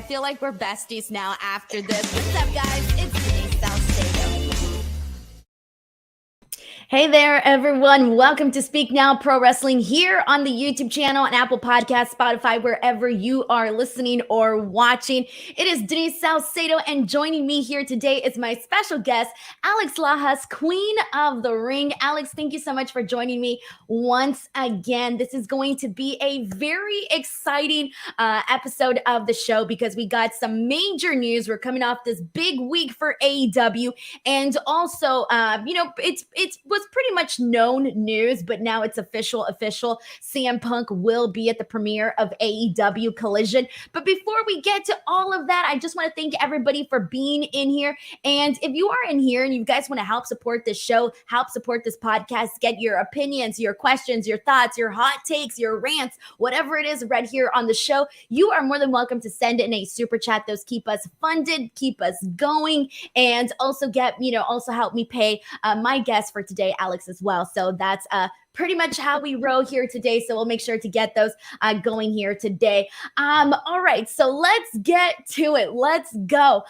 feel like we're besties now after this. What's up, guys? It's Denise Salcedo. Hey there, everyone. Welcome to Speak Now Pro Wrestling here on the YouTube channel and Apple Podcasts, Spotify, wherever you are listening or watching. It is Denise Salcedo, and joining me here today is my special guest, Alex Lajas, Queen of the Ring. Alex, thank you so much for joining me once again. This is going to be a very exciting episode of the show because we got some major news. We're coming off this big week for AEW, and also, it was pretty much known news, but now it's official. CM Punk will be at the premiere of AEW Collision. But before we get to all of that, I just want to thank everybody for being in here. And if you are in here and you guys want to help support this show, help support this podcast, get your opinions, your questions, your thoughts, your hot takes, your rants, whatever it is right here on the show, you are more than welcome to send in a super chat. Those keep us funded, keep us going, and also also help me pay my guest for today, Alex, as well. So that's pretty much how we roll here today. So we'll make sure to get those going here today. All right, so let's get to it. Let's go.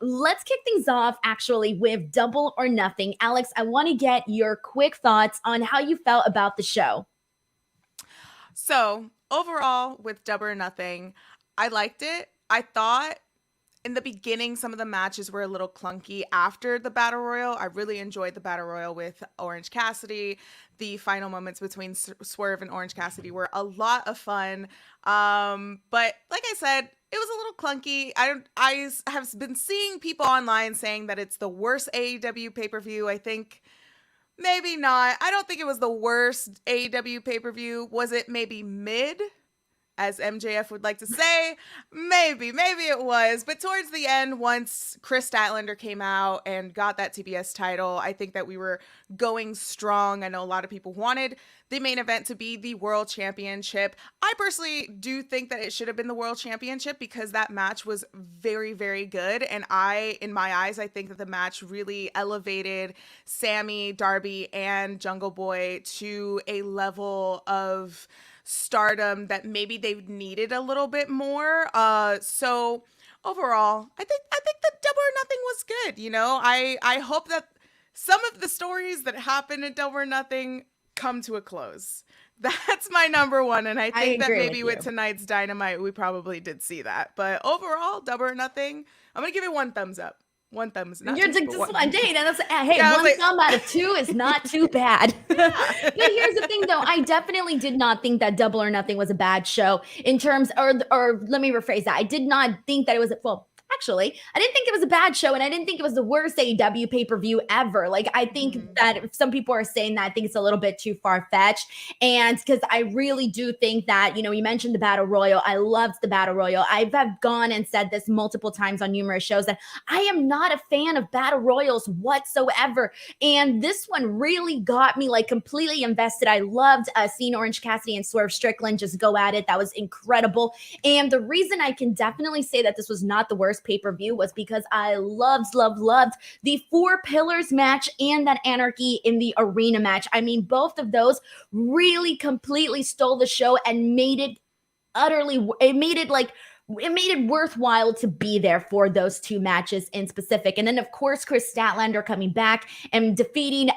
Let's kick things off actually with Double or Nothing. Alex, I want to get your quick thoughts on how you felt about the show. So overall with Double or Nothing, I liked it. I thought in the beginning, some of the matches were a little clunky. After the Battle Royal, I really enjoyed the Battle Royal with Orange Cassidy. The final moments between Swerve and Orange Cassidy were a lot of fun. But like I said, it was a little clunky. I have been seeing people online saying that it's the worst AEW pay-per-view. I think maybe not. I don't think it was the worst AEW pay-per-view. Was it maybe mid? As MJF would like to say, maybe it was. But towards the end, once Chris Statlander came out and got that TBS title, I think that we were going strong. I know a lot of people wanted the main event to be the World Championship. I personally do think that it should have been the World Championship because that match was very, very good. And in my eyes, I think that the match really elevated Sammy, Darby, and Jungle Boy to a level of stardom that maybe they needed a little bit more. So overall, I think that Double or Nothing was good. You know, I hope that some of the stories that happened in Double or Nothing come to a close. That's my number one. And I think that maybe with tonight's Dynamite, we probably did see that. But overall, Double or Nothing, I'm going to give it one thumbs up. One thumbs. Not You're two, just one. one day. One thumb out of two is not too bad. Yeah. But here's the thing, though. I definitely did not think that Double or Nothing was a bad show in terms, or let me rephrase that. I did not think that it was, actually, I didn't think it was a bad show, and I didn't think it was the worst AEW pay-per-view ever. Like, I think that if some people are saying that, I think it's a little bit too far-fetched. And because I really do think that, you mentioned the Battle Royal. I loved the Battle Royal. I've gone and said this multiple times on numerous shows that I am not a fan of Battle Royals whatsoever. And this one really got me like completely invested. I loved seeing Orange Cassidy and Swerve Strickland just go at it. That was incredible. And the reason I can definitely say that this was not the worst pay-per-view was because I loved the Four Pillars match and that Anarchy in the Arena match. I mean, both of those really completely stole the show and made it worthwhile to be there for those two matches in specific. And then, of course, Chris Statlander coming back and defeating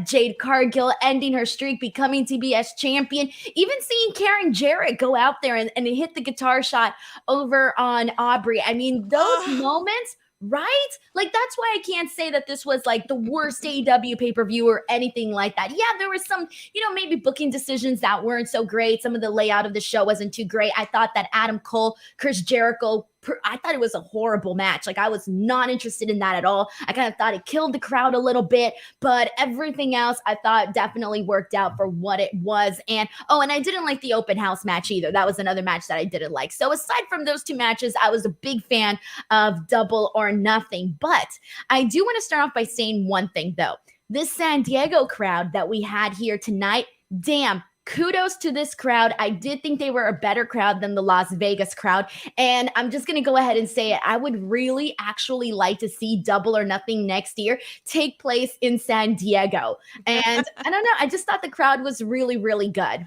Jade Cargill, ending her streak, becoming TBS champion. Even seeing Karen Jarrett go out there and hit the guitar shot over on Aubrey. I mean, those moments, right? Like, that's why I can't say that this was like the worst AEW pay-per-view or anything like that. Yeah, there were some, maybe booking decisions that weren't so great. Some of the layout of the show wasn't too great. I thought that Adam Cole, Chris Jericho, I thought it was a horrible match. Like, I was not interested in that at all. I kind of thought it killed the crowd a little bit, but everything else I thought definitely worked out for what it was. And I didn't like the open house match either. That was another match that I didn't like. So aside from those two matches, I was a big fan of Double or Nothing. But I do want to start off by saying one thing, though. This San Diego crowd that we had here tonight, damn, kudos to this crowd. I did think they were a better crowd than the Las Vegas crowd. And I'm just going to go ahead and say it. I would really actually like to see Double or Nothing next year take place in San Diego. And I don't know. I just thought the crowd was really, really good.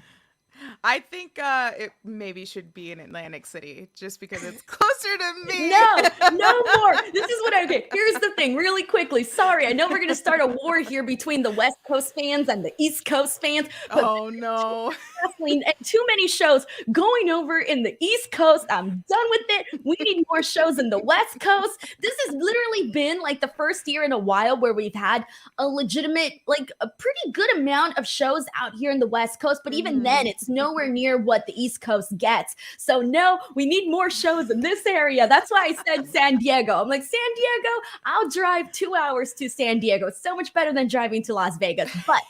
I think it maybe should be in Atlantic City just because it's closer to me. No more. This is okay. Here's the thing, really quickly. Sorry, I know we're going to start a war here between the West Coast fans and the East Coast fans. But oh, no. Wrestling and too many shows going over in the East Coast. I'm done with it. We need more shows in the West Coast. This has literally been like the first year in a while where we've had a legitimate, like a pretty good amount of shows out here in the West Coast. But even then, it's nowhere near what the East Coast gets. So no, we need more shows in this area. That's why I said San Diego. I'm like, San Diego, I'll drive 2 hours to San Diego. It's so much better than driving to Las Vegas. But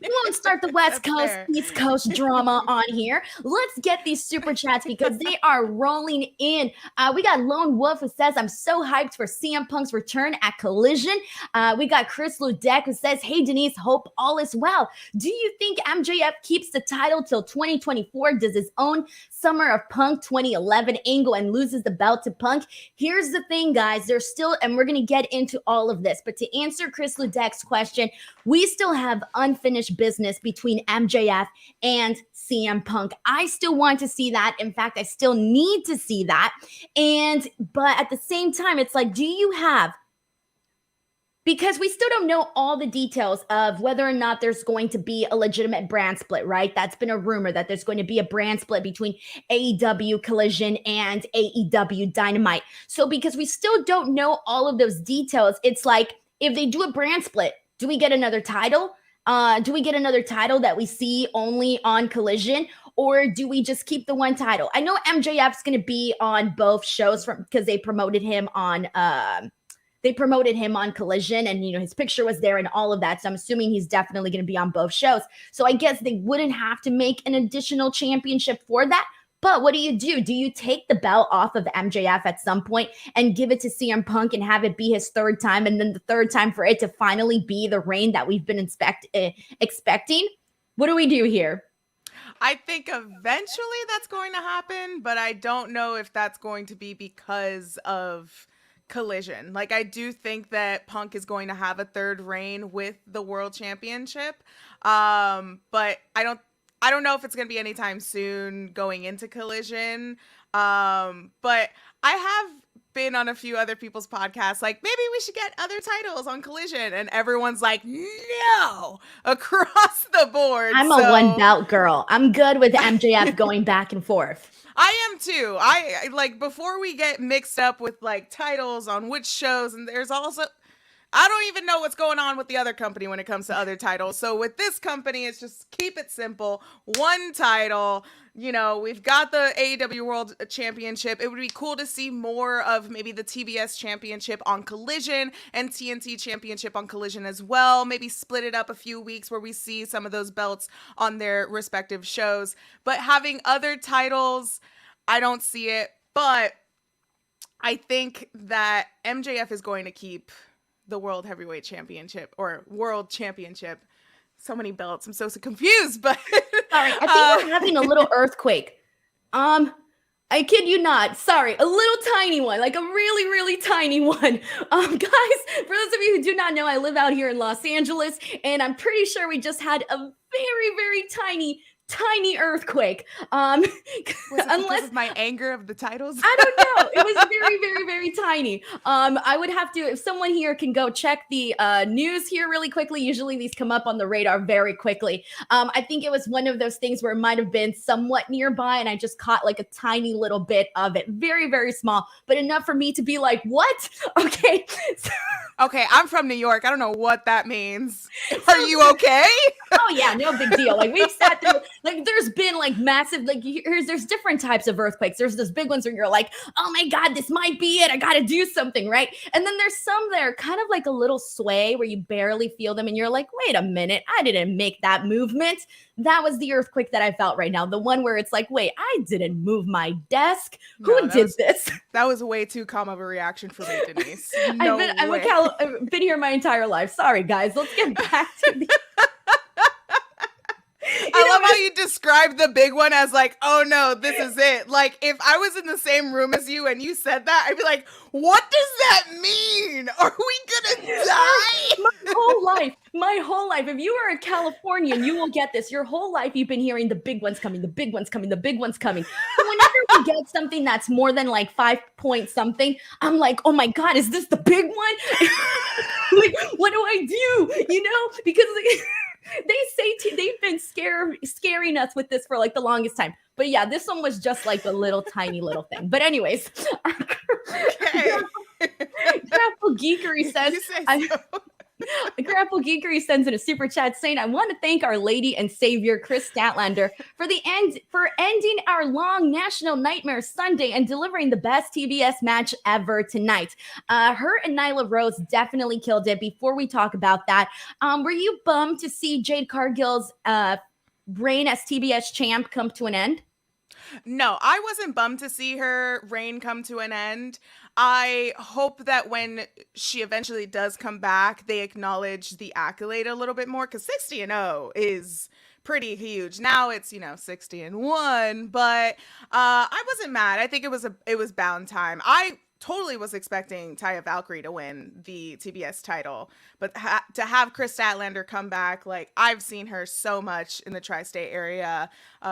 we won't start the West Coast, East Coast drama on here. Let's get these super chats because they are rolling in. We got Lone Wolf who says, I'm so hyped for CM Punk's return at Collision. We got Chris Ludek who says, hey, Denise, hope all is well. Do you think MJF keeps the title till 2024, does his own Summer of Punk 2011 angle and loses the belt to Punk? Here's the thing, guys. There's still, and we're going to get into all of this, but to answer Chris Ludek's question, we still have unfinished business between MJF and CM Punk. I still want to see that. In fact, I still need to see that. But at the same time, it's like, do you have, because we still don't know all the details of whether or not there's going to be a legitimate brand split, right? That's been a rumor that there's going to be a brand split between AEW Collision and AEW Dynamite. So because we still don't know all of those details, it's like, if they do a brand split, do we get another title? Do we get another title that we see only on Collision? Or do we just keep the one title? I know MJF's going to be on both shows because they promoted him on Collision and, his picture was there and all of that. So I'm assuming he's definitely going to be on both shows. So I guess they wouldn't have to make an additional championship for that. But what do you do? Do you take the belt off of MJF at some point and give it to CM Punk and have it be his third time? And then the third time for it to finally be the reign that we've been expecting? What do we do here? I think eventually that's going to happen, but I don't know if that's going to be because of Collision. Like, I do think that Punk is going to have a third reign with the World Championship, but I don't know if it's going to be anytime soon going into Collision. But I have been on a few other people's podcasts, like, maybe we should get other titles on Collision. And everyone's like, no, across the board. I'm a one belt girl. I'm good with MJF going back and forth. I am too. I like, before we get mixed up with like titles on which shows, and there's also, I don't even know what's going on with the other company when it comes to other titles. So with this company, it's just keep it simple. One title, we've got the AEW World Championship. It would be cool to see more of maybe the TBS Championship on Collision and TNT Championship on Collision as well. Maybe split it up a few weeks where we see some of those belts on their respective shows. But having other titles, I don't see it. But I think that MJF is going to keep the World Heavyweight Championship or World Championship. So many belts. I'm so confused, but sorry, I think we're having a little earthquake. I kid you not. Sorry, a little tiny one, like a really, really tiny one. Guys, for those of you who do not know, I live out here in Los Angeles, and I'm pretty sure we just had a very, very tiny earthquake. Was it because of my anger of the titles? I don't know. It was very, very, very tiny. I would have to, if someone here can go check the news here really quickly. Usually these come up on the radar very quickly. I think it was one of those things where it might have been somewhat nearby and I just caught like a tiny little bit of it. Very, very small, but enough for me to be like, what? Okay. Okay, I'm from New York. I don't know what that means. Are you okay? Oh yeah, no big deal. Like we've sat through, like there's been like massive, like there's different types of earthquakes. There's those big ones where you're like, oh my God, this might be it. I got to do something, right? And then there's some that are kind of like a little sway where you barely feel them and you're like, wait a minute, I didn't make that movement. That was the earthquake that I felt right now. The one where it's like, wait, I didn't move my desk. Who did this? That was way too calm of a reaction for me, Denise. No I've been here my entire life. Sorry, guys. Let's get back to the... I love how you described the big one as like, oh no, this is it. Like, if I was in the same room as you and you said that, I'd be like, what does that mean? Are we gonna die? My whole life. If you are a Californian, you will get this. Your whole life, you've been hearing the big one's coming, the big one's coming, the big one's coming. So whenever we get something that's more than like 5 point something, I'm like, oh my God, is this the big one? Like, what do I do? You know, because they've been scaring us with this for like the longest time. But yeah, this one was just like a little tiny little thing. But anyways, Okay. Grapple Geekery says, You say so. Grapple Geekery sends in a super chat saying, I want to thank Our Lady and Savior Chris Statlander for ending our long National Nightmare Sunday and delivering the best TBS match ever tonight. Her and Nyla Rose definitely killed it. Before we talk about that, were you bummed to see Jade Cargill's reign as TBS champ come to an end? No, I wasn't bummed to see her reign come to an end. I hope that when she eventually does come back, they acknowledge the accolade a little bit more, because 60-0 is pretty huge. Now it's, 60-1, but I wasn't mad. I think it was bound time. I totally was expecting Taya Valkyrie to win the TBS title, but to have Chris Statlander come back, like, I've seen her so much in the tri-state area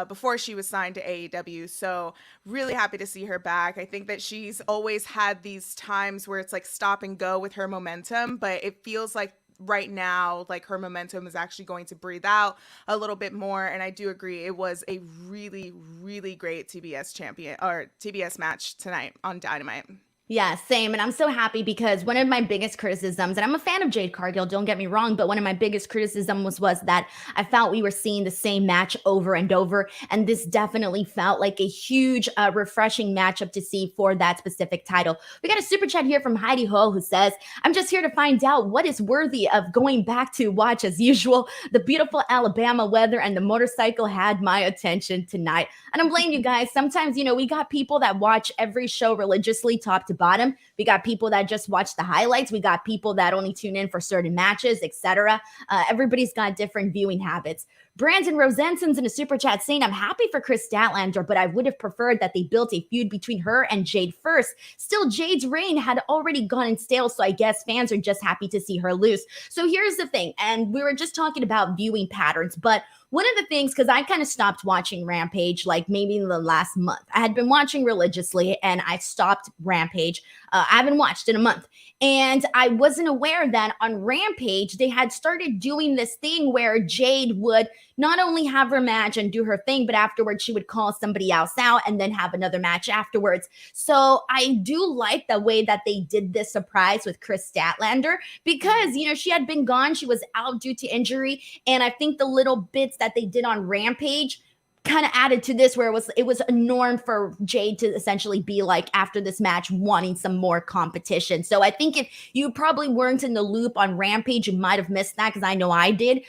before she was signed to AEW, so really happy to see her back. I think that she's always had these times where it's like stop and go with her momentum, but it feels like right now, like, her momentum is actually going to breathe out a little bit more. And I do agree, it was a really, really great TBS match tonight on Dynamite. Yeah, same. And I'm so happy because one of my biggest criticisms, and I'm a fan of Jade Cargill, don't get me wrong, but one of my biggest criticisms was that I felt we were seeing the same match over and over. And this definitely felt like a huge, refreshing matchup to see for that specific title. We got a super chat here from Heidi Ho who says, I'm just here to find out what is worthy of going back to watch as usual. The beautiful Alabama weather and the motorcycle had my attention tonight. I don't blame you guys. Sometimes, we got people that watch every show religiously, top to bottom. We got people that just watch the highlights. We got people that only tune in for certain matches, etc. Everybody's got different viewing habits. Brandon Rosenson's in a super chat saying, I'm happy for Chris Statlander, but I would have preferred that they built a feud between her and Jade first. Still, Jade's reign had already gone stale, so I guess fans are just happy to see her lose. So here's the thing, and we were just talking about viewing patterns, but one of the things, because I kind of stopped watching Rampage like maybe in the last month. I had been watching religiously and I stopped Rampage. I haven't watched in a month. And I wasn't aware that on Rampage, they had started doing this thing where Jade would not only have her match and do her thing, but afterwards she would call somebody else out and then have another match afterwards. So I do like the way that they did this surprise with Chris Statlander because, she had been gone. She was out due to injury. And I think the little bits that they did on Rampage kind of added to this, where it was a norm for Jade to essentially be like, after this match, wanting some more competition. So I think if you probably weren't in the loop on Rampage, you might have missed that, because I know I did.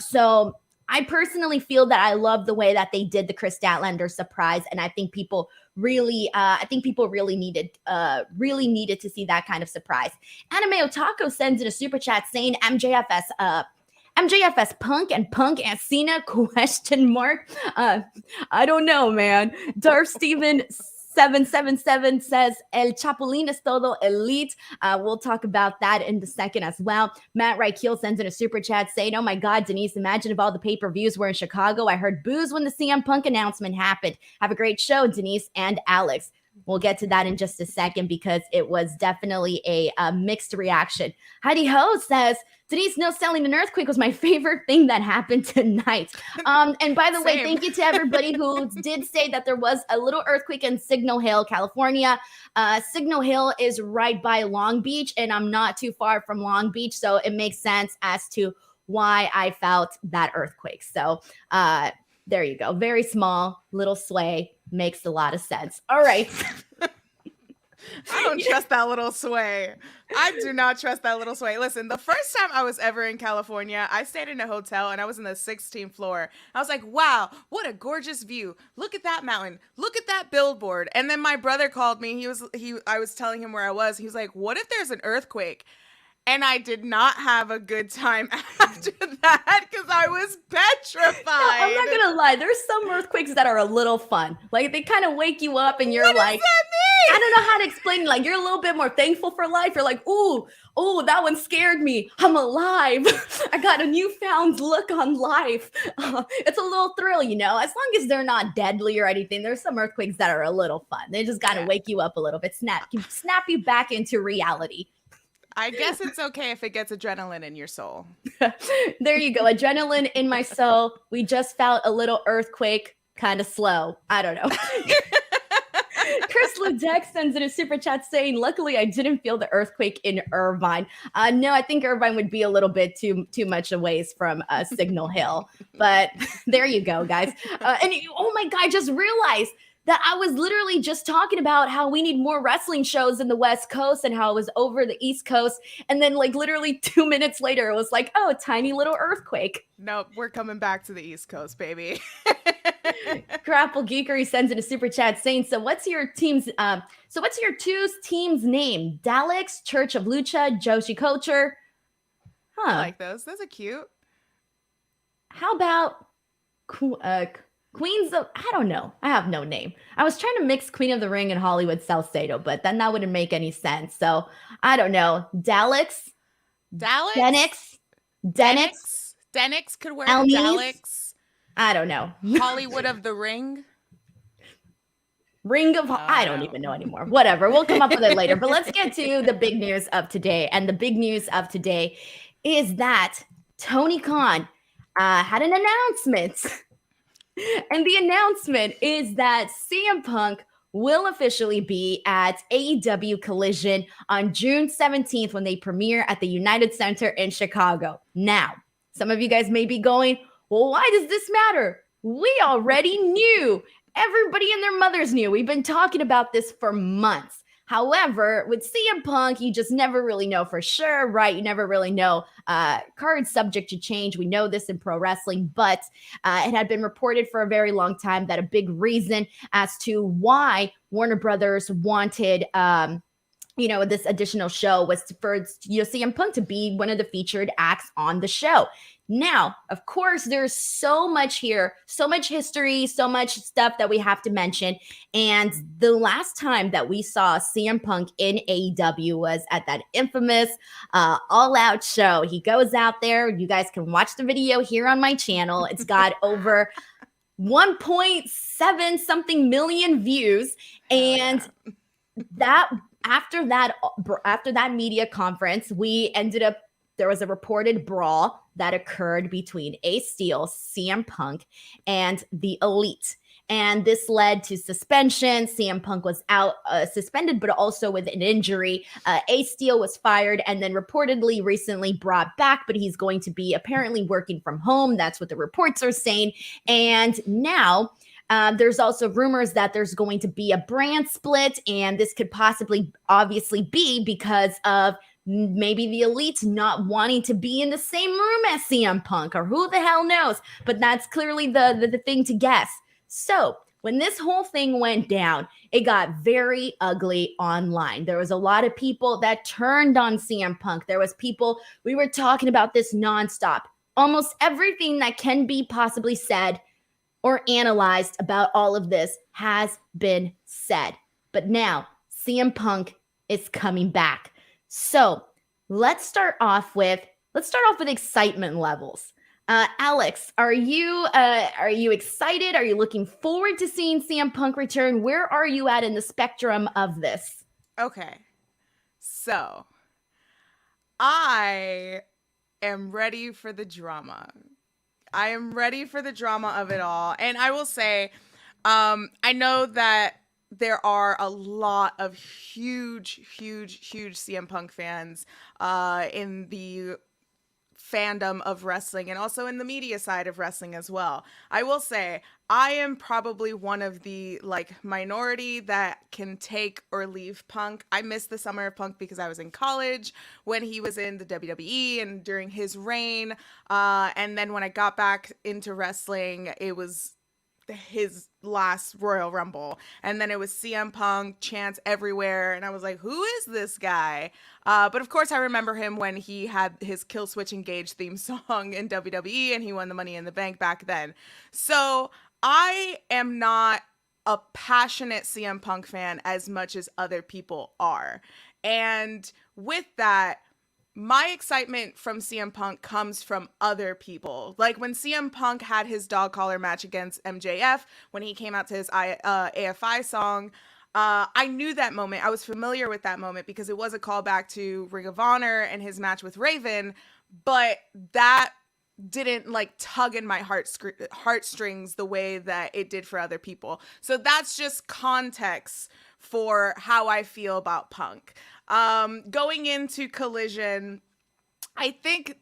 So I personally feel that I love the way that they did the Chris Statlander surprise, and I think people really needed to see that kind of surprise. Anime Otaku sends in a super chat saying MJFS Punk and Punk and Cena ? I don't know, man. Darth Steven 777 says El Chapulín es todo elite. We'll talk about that in a second as well. Matt Reichel sends in a super chat saying, oh my God, Denise, imagine if all the pay-per-views were in Chicago. I heard boos when the CM Punk announcement happened. Have a great show, Denise and Alex. We'll get to that in just a second because it was definitely a mixed reaction. Heidi Ho says, Denise, no selling an earthquake was my favorite thing that happened tonight. And by the way, thank you to everybody who did say that there was a little earthquake in Signal Hill, California. Signal Hill is right by Long Beach, and I'm not too far from Long Beach, so it makes sense as to why I felt that earthquake. So there you go. Very small, little sway. Makes a lot of sense. All right. I don't trust that little sway. I do not trust that little sway. Listen, the first time I was ever in California, I stayed in a hotel and I was in the 16th floor. I was like, wow, what a gorgeous view. Look at that mountain. Look at that billboard. And then my brother called me. I was telling him where I was. He was like, what if there's an earthquake? And I did not have a good time after that because I was petrified. No, I'm not gonna lie. There's some earthquakes that are a little fun. Like they kind of wake you up, and you're What like, does that I mean? don't know how to explain it. Like you're a little bit more thankful for life. You're like, ooh, that one scared me. I'm alive. I got a newfound look on life. It's a little thrill, you know. As long as they're not deadly or anything. There's some earthquakes that are a little fun. They just gotta wake you up a little bit, snap you back into reality. I guess it's okay if it gets adrenaline in your soul. There you go. Adrenaline in my soul. We just felt a little earthquake, kind of slow. I don't know. Chris Ledeck sends in a super chat saying, luckily I didn't feel the earthquake in Irvine. No, I think Irvine would be a little bit too much a ways from Signal Hill. But there you go, guys. Oh my God, I just realized that I was literally just talking about how we need more wrestling shows in the West Coast and how it was over the East Coast. And then like literally 2 minutes later, it was like, oh, a tiny little earthquake. Nope, we're coming back to the East Coast, baby. Grapple Geekery sends in a super chat saying, so what's your two teams name? Daleks, Church of Lucha, Joshi Culture. Huh. I like those. Those are cute. How about Queens of, I don't know. I have no name. I was trying to mix Queen of the Ring and Hollywood Salcedo, but then that wouldn't make any sense. So I don't know. Daleks? Denix could wear Elmies? Daleks. I don't know. Hollywood of the Ring. I don't even know anymore. Whatever. We'll come up with it later. But let's get to the big news of today. And the big news of today is that Tony Khan had an announcement. And the announcement is that CM Punk will officially be at AEW Collision on June 17th when they premiere at the United Center in Chicago. Now, some of you guys may be going, well, why does this matter? We already knew. Everybody and their mothers knew. We've been talking about this for months. However, with CM Punk, you just never really know for sure, right? You never really know. Cards subject to change. We know this in pro wrestling, but it had been reported for a very long time that a big reason as to why Warner Brothers wanted this additional show was for CM Punk to be one of the featured acts on the show. Now, of course, there's so much here, so much history, so much stuff that we have to mention. And the last time that we saw CM Punk in AEW was at that infamous All Out show. He goes out there. You guys can watch the video here on my channel. It's got over 1.7 something million views. And that after that media conference, there was a reported brawl that occurred between Ace Steel, CM Punk, and the Elite. And this led to suspension. CM Punk was out suspended, but also with an injury. Ace Steel was fired and then reportedly recently brought back, but he's going to be apparently working from home. That's what the reports are saying. And now there's also rumors that there's going to be a brand split, and this could possibly obviously be because of maybe the Elite not wanting to be in the same room as CM Punk, or who the hell knows, but that's clearly the thing to guess. So when this whole thing went down, it got very ugly online. There was a lot of people that turned on CM Punk. There was people, we were talking about this nonstop. Almost everything that can be possibly said or analyzed about all of this has been said. But now CM Punk is coming back. So let's start off with excitement levels. Alex, are you excited? Are you looking forward to seeing CM Punk return? Where are you at in the spectrum of this? Okay, so I am ready for the drama. I am ready for the drama of it all. And I will say, I know that there are a lot of huge CM Punk fans in the fandom of wrestling and also in the media side of wrestling as well. I will say I am probably one of the minority that can take or leave Punk. I missed the summer of Punk because I was in college when he was in the WWE and during his reign. And then when I got back into wrestling, it was his last Royal Rumble. And then it was CM Punk, chants everywhere. And I was like, who is this guy? But of course, I remember him when he had his Kill Switch Engage theme song in WWE and he won the Money in the Bank back then. So I am not a passionate CM Punk fan as much as other people are. And with that, my excitement from CM Punk comes from other people. Like when CM Punk had his dog collar match against MJF, when he came out to his AFI song, I knew that moment. I was familiar with that moment because it was a callback to Ring of Honor and his match with Raven, but that didn't like tug in my heartstrings the way that it did for other people. So that's just context for how I feel about Punk. Going into Collision, I think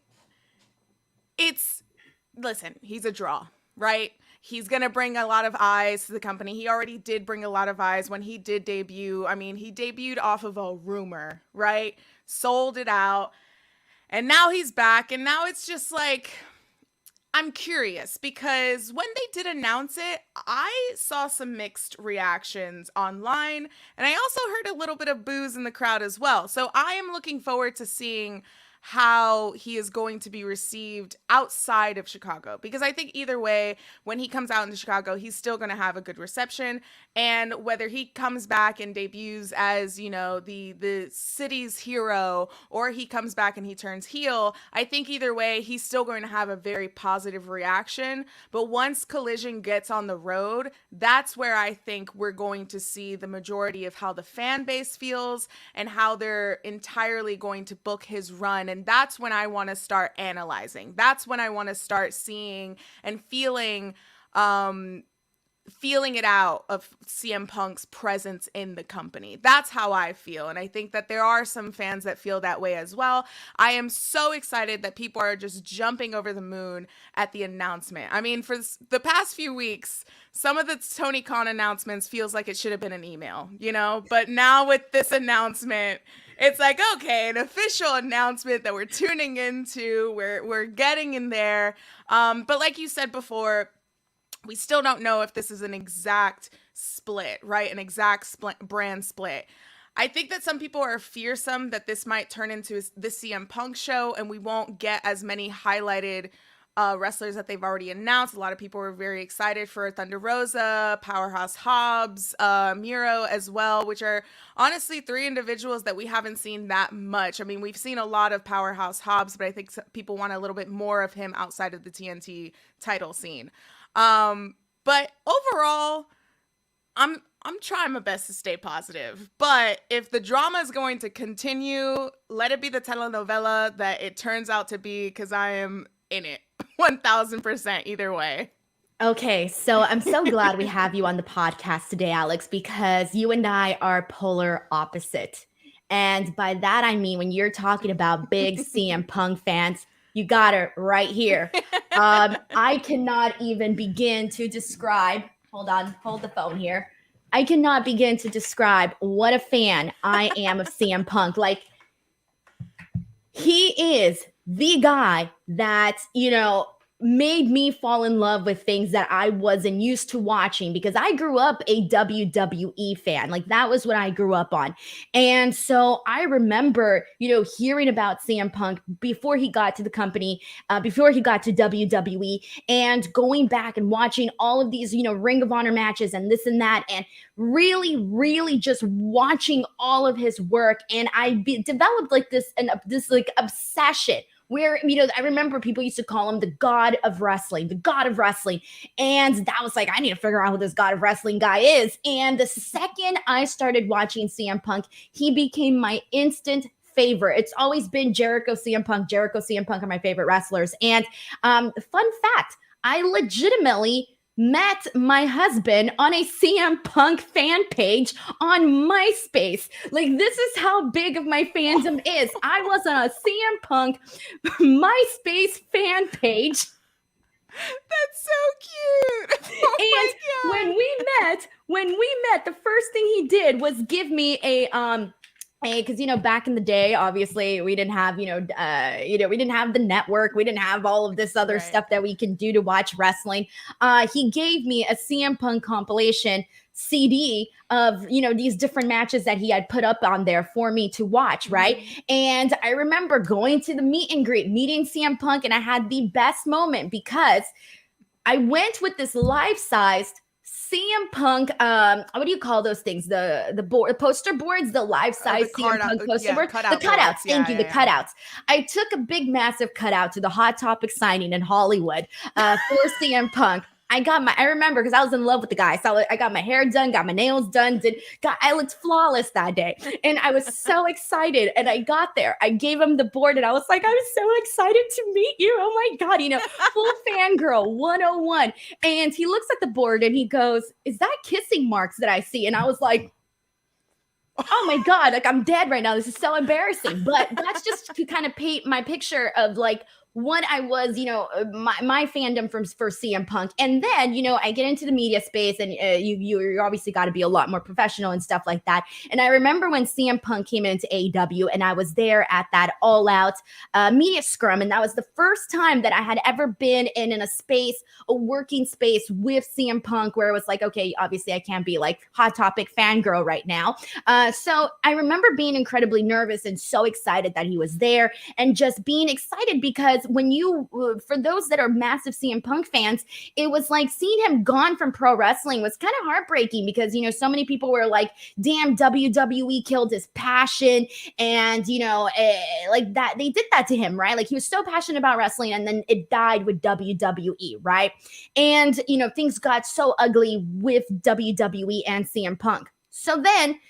listen, he's a draw, right? He's going to bring a lot of eyes to the company. He already did bring a lot of eyes when he did debut. I mean, he debuted off of a rumor, right? Sold it out. And now he's back. And now it's just like, I'm curious because when they did announce it, I saw some mixed reactions online, and I also heard a little bit of boos in the crowd as well. So I am looking forward to seeing how he is going to be received outside of Chicago, because I think either way, when he comes out into Chicago, he's still going to have a good reception. And whether he comes back and debuts as, you know, the city's hero, or he comes back and he turns heel, I think either way, he's still going to have a very positive reaction. But once Collision gets on the road, that's where I think we're going to see the majority of how the fan base feels and how they're entirely going to book his run. And that's when I want to start analyzing. That's when I want to start seeing and feeling it out of CM Punk's presence in the company. That's how I feel. And I think that there are some fans that feel that way as well. I am so excited that people are just jumping over the moon at the announcement. I mean, for the past few weeks, some of the Tony Khan announcements feels like it should have been an email, you know? But now with this announcement, it's like, okay, an official announcement that we're tuning into, we're getting in there. But like you said before, we still don't know if this is an exact split, right? An exact brand split. I think that some people are fearsome that this might turn into the CM Punk show and we won't get as many highlighted wrestlers that they've already announced. A lot of people were very excited for Thunder Rosa, Powerhouse Hobbs, Miro as well, which are honestly three individuals that we haven't seen that much. I mean, we've seen a lot of Powerhouse Hobbs, but I think people want a little bit more of him outside of the TNT title scene. But overall, I'm trying my best to stay positive. But if the drama is going to continue, let it be the telenovela that it turns out to be, because I am in it 1000% either way. Okay, so I'm so glad we have you on the podcast today, Alex, because you and I are polar opposite. And by that, I mean, when you're talking about big CM Punk fans, you got it right here. I cannot even begin to describe, hold the phone here. I cannot begin to describe what a fan I am of CM Punk. Like, he is the guy that, you know, made me fall in love with things that I wasn't used to watching, because I grew up a WWE fan. Like, that was what I grew up on. And so I remember, you know, hearing about CM Punk before he got to the company, before he got to WWE, and going back and watching all of these, you know, Ring of Honor matches and this and that, and really, really just watching all of his work. And I developed like this like obsession where, you know, I remember people used to call him the God of Wrestling, the God of Wrestling. And that was like, I need to figure out who this God of Wrestling guy is. And the second I started watching CM Punk, he became my instant favorite. It's always been Jericho, CM Punk are my favorite wrestlers. And fun fact, I legitimately met my husband on a CM Punk fan page on MySpace. Like, this is how big of my fandom is. I was on a CM Punk MySpace fan page. That's so cute. Oh, and when we met, the first thing he did was give me a Because back in the day, obviously we didn't have we didn't have the network, we didn't have all of this other Right. stuff that we can do to watch wrestling. He gave me a CM Punk compilation CD of these different matches that he had put up on there for me to watch, right? And I remember going to the meet and greet, meeting CM Punk, and I had the best moment because I went with this life-sized CM Punk, what do you call those things? The poster boards, the life-size CM Punk poster boards, the cutouts. Thank you, the cutouts. I took a big, massive cutout to the Hot Topic signing in Hollywood for CM Punk. I remember because I was in love with the guy. So I got my hair done, got my nails done, I looked flawless that day. And I was so excited. And I got there. I gave him the board and I was like, I'm so excited to meet you. Oh my God, full fangirl 101. And he looks at the board and he goes, is that kissing marks that I see? And I was like, oh my God, like I'm dead right now. This is so embarrassing. But that's just to kind of paint my picture of like what I was, my fandom for CM Punk. And then, I get into the media space and you obviously got to be a lot more professional and stuff like that. And I remember when CM Punk came into AEW and I was there at that all out media scrum. And that was the first time that I had ever been in a working space with CM Punk where it was like, okay, obviously I can't be like Hot Topic fangirl right now. So I remember being incredibly nervous and so excited that he was there and just being excited because for those that are massive CM Punk fans, it was like seeing him gone from pro wrestling was kind of heartbreaking because, so many people were like, damn, WWE killed his passion. And, like that, they did that to him, right? Like he was so passionate about wrestling and then it died with WWE, right? And, things got so ugly with WWE and CM Punk. So then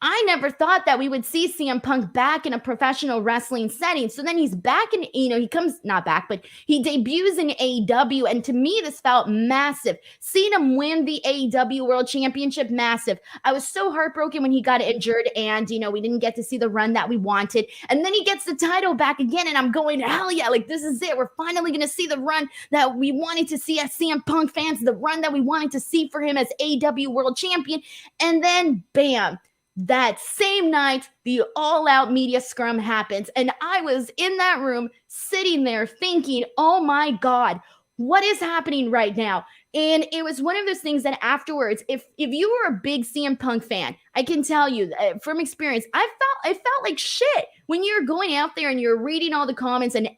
I never thought that we would see CM Punk back in a professional wrestling setting. So then he's back in, he comes, not back, but he debuts in AEW. And to me, this felt massive. Seeing him win the AEW World Championship, massive. I was so heartbroken when he got injured and, we didn't get to see the run that we wanted. And then he gets the title back again. And I'm going, hell yeah, like this is it. We're finally going to see the run that we wanted to see as CM Punk fans, the run that we wanted to see for him as AEW World Champion. And then bam. That same night, the all-out media scrum happens, and I was in that room sitting there thinking, oh my God, what is happening right now? And it was one of those things that afterwards, if you were a big CM Punk fan, I can tell you from experience, I felt like shit when you're going out there and you're reading all the comments and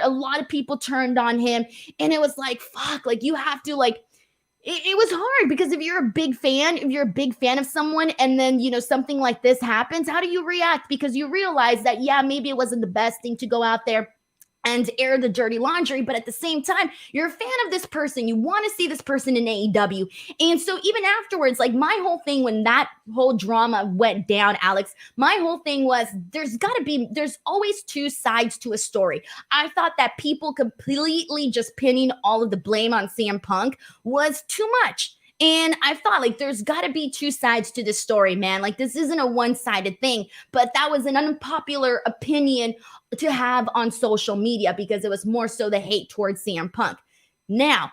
a lot of people turned on him, and it was like, fuck, like you have to like. It was hard because if you're a big fan of someone and then, something like this happens, how do you react? Because you realize that, yeah, maybe it wasn't the best thing to go out there and air the dirty laundry, but at the same time, you're a fan of this person. You want to see this person in AEW. And so even afterwards, like my whole thing when that whole drama went down, Alex, my whole thing was there's always two sides to a story. I thought that people completely just pinning all of the blame on CM Punk was too much. And I thought, like, there's got to be two sides to this story, man. Like, this isn't a one-sided thing. But that was an unpopular opinion to have on social media because it was more so the hate towards CM Punk. Now,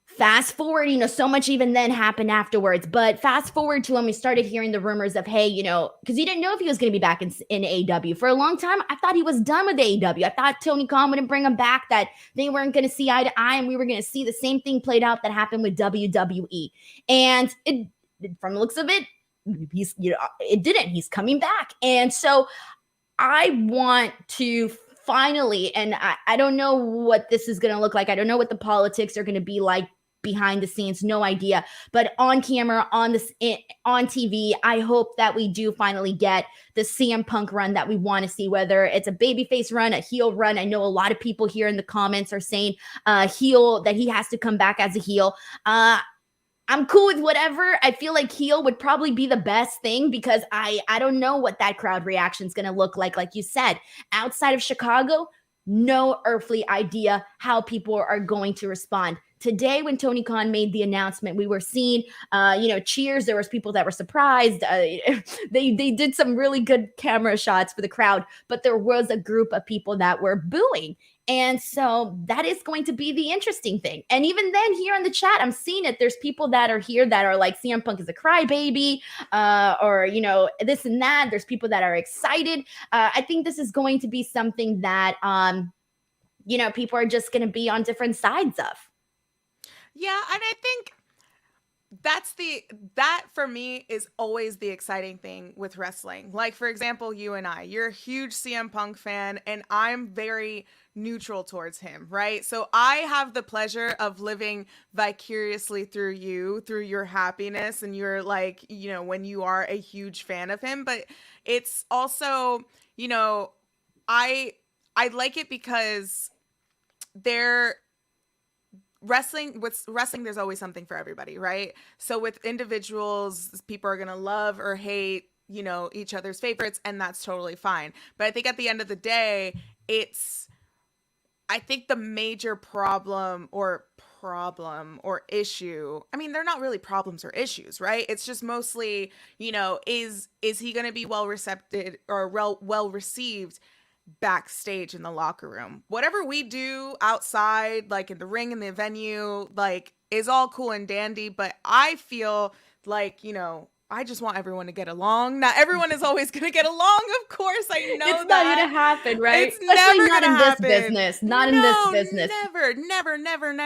fast forward, so much even then happened afterwards. But fast forward to when we started hearing the rumors of, hey, because you didn't know if he was going to be back in AEW. For a long time, I thought he was done with AEW. I thought Tony Khan wouldn't bring him back, that they weren't going to see eye to eye, and we were going to see the same thing played out that happened with WWE. And from the looks of it, it didn't. He's coming back. And so I want to finally, and I don't know what this is going to look like. I don't know what the politics are going to be like behind the scenes, no idea. But on camera, on TV, I hope that we do finally get the CM Punk run that we want to see, whether it's a babyface run, a heel run. I know a lot of people here in the comments are saying heel, that he has to come back as a heel. I'm cool with whatever. I feel like heel would probably be the best thing because I don't know what that crowd reaction is going to look like. Like you said, outside of Chicago, no earthly idea how people are going to respond. Today, when Tony Khan made the announcement, we were seeing, cheers. There was people that were surprised. They did some really good camera shots for the crowd, but there was a group of people that were booing. And so that is going to be the interesting thing. And even then, here on the chat, I'm seeing it. There's people that are here that are like, CM Punk is a crybaby, or, you know, this and that. There's people that are excited. I think this is going to be something that, you know, people are just going to be on different sides of. Yeah, and I think that for me is always the exciting thing with wrestling. Like, for example, you're a huge CM Punk fan, and I'm very neutral towards him, right? So I have the pleasure of living vicariously through you, through your happiness, and you're like, you know, when you are a huge fan of him. But it's also, you know, I like it because they're with wrestling, there's always something for everybody, right? So with individuals, people are gonna love or hate, you know, each other's favorites, and that's totally fine. But I think at the end of the day, I think the major problem or issue, I mean, they're not really problems or issues, right? It's just mostly, you know, is he gonna be well received backstage in the locker room? Whatever we do outside, like in the ring, in the venue, like, is all cool and dandy, but I feel like, you know, I just want everyone to get along. Not everyone is always going to get along, of course. I know it's not going to happen, right? It's Especially never not gonna in this happen. business. Not in this business.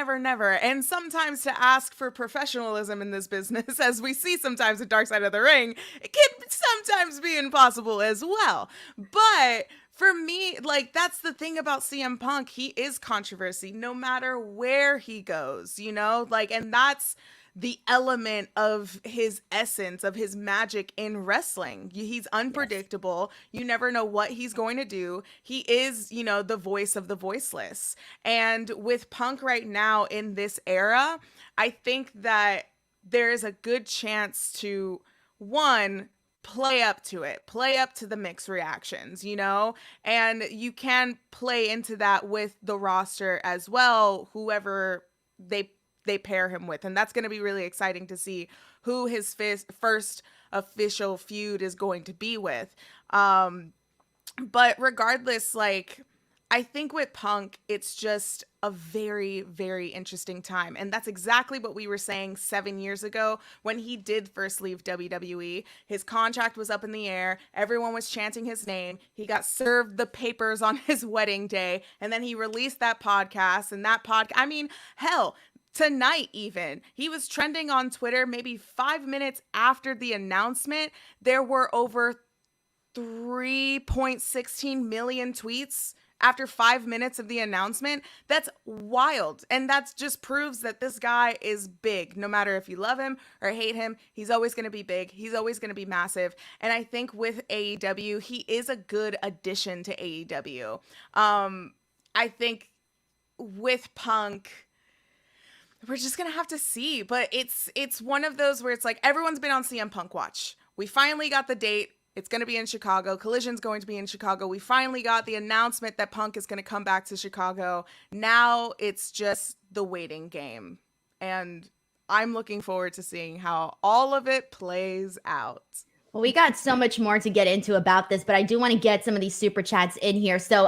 Never. And sometimes to ask for professionalism in this business, as we see sometimes at Dark Side of the Ring, it can sometimes be impossible as well. But for me, like, that's the thing about CM Punk. He is controversy no matter where he goes, you know? Like, and that's the element of his essence, of his magic in wrestling. He's unpredictable. Yes. You never know what he's going to do. He is, you know, the voice of the voiceless. And with Punk right now in this era, I think that there is a good chance to, one, play up to it, play up to the mixed reactions, you know, and you can play into that with the roster as well, whoever they pair him with. And that's going to be really exciting to see who his first official feud is going to be with. But regardless, like, I think with Punk, it's just a very, very interesting time. And that's exactly what we were saying 7 years ago when he did first leave WWE. His contract was up in the air. Everyone was chanting his name. He got served the papers on his wedding day. And then he released that podcast. And that podcast, I mean, hell, tonight even, he was trending on Twitter maybe 5 minutes after the announcement. There were over 3.16 million tweets after 5 minutes of the announcement. That's wild. And that just proves that this guy is big. No matter if you love him or hate him, he's always going to be big. He's always going to be massive. And I think with AEW, he is a good addition to AEW. I think with Punk, we're just going to have to see. But it's one of those where it's like, everyone's been on CM Punk watch. We finally got the date. It's going to be in Chicago. Collision's going to be in Chicago. We finally got the announcement that Punk is going to come back to Chicago. Now it's just the waiting game. And I'm looking forward to seeing how all of it plays out. Well, we got so much more to get into about this, but I do want to get some of these super chats in here. So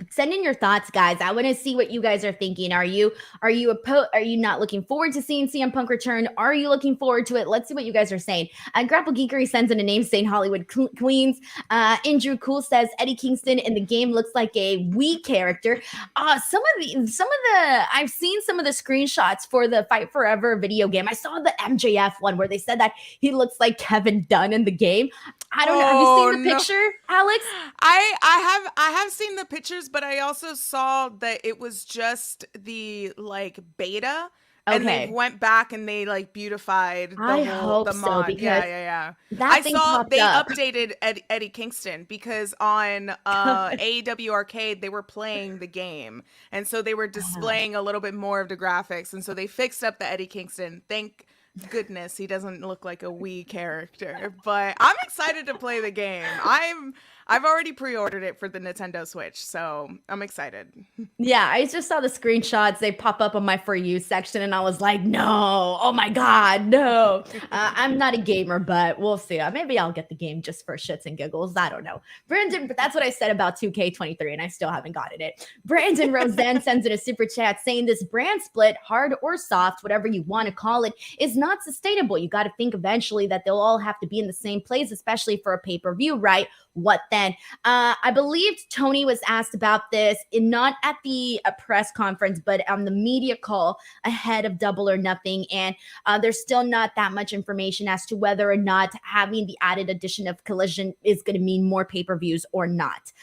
send in your thoughts, guys. I want to see what you guys are thinking. Are you not looking forward to seeing CM Punk return? Are you looking forward to it? Let's see what you guys are saying. Grapple Geekery sends in a name saying Hollywood Queens. Andrew Cool says Eddie Kingston in the game looks like a Wii character. Some of the I've seen some of the screenshots for the Fight Forever video game. I saw the MJF one where they said that he looks like Kevin Dunn in the game. I don't know. Have you seen the picture, Alex? I have seen the pictures, but I also saw that it was just the like beta. Okay. And they went back and they like beautified the mod. So, yeah. I saw they updated Eddie Kingston because on AEW Arcade they were playing the game, and so they were displaying a little bit more of the graphics, and so they fixed up the Eddie Kingston. Thank goodness he doesn't look like a Wii character, but I'm excited to play the game. I've already pre-ordered it for the Nintendo Switch, so I'm excited. Yeah, I just saw the screenshots. They pop up on my For You section, and I was like, no, oh my God, no. I'm not a gamer, but we'll see. Maybe I'll get the game just for shits and giggles. I don't know. Brandon, but that's what I said about 2K23, and I still haven't gotten it. Brandon Roseanne sends in a super chat saying this brand split, hard or soft, whatever you want to call it, is not sustainable. You got to think eventually that they'll all have to be in the same place, especially for a pay-per-view, right? What then? I believe Tony was asked about this not at the press conference, but on the media call ahead of Double or Nothing. And there's still not that much information as to whether or not having the added addition of Collision is going to mean more pay-per-views or not.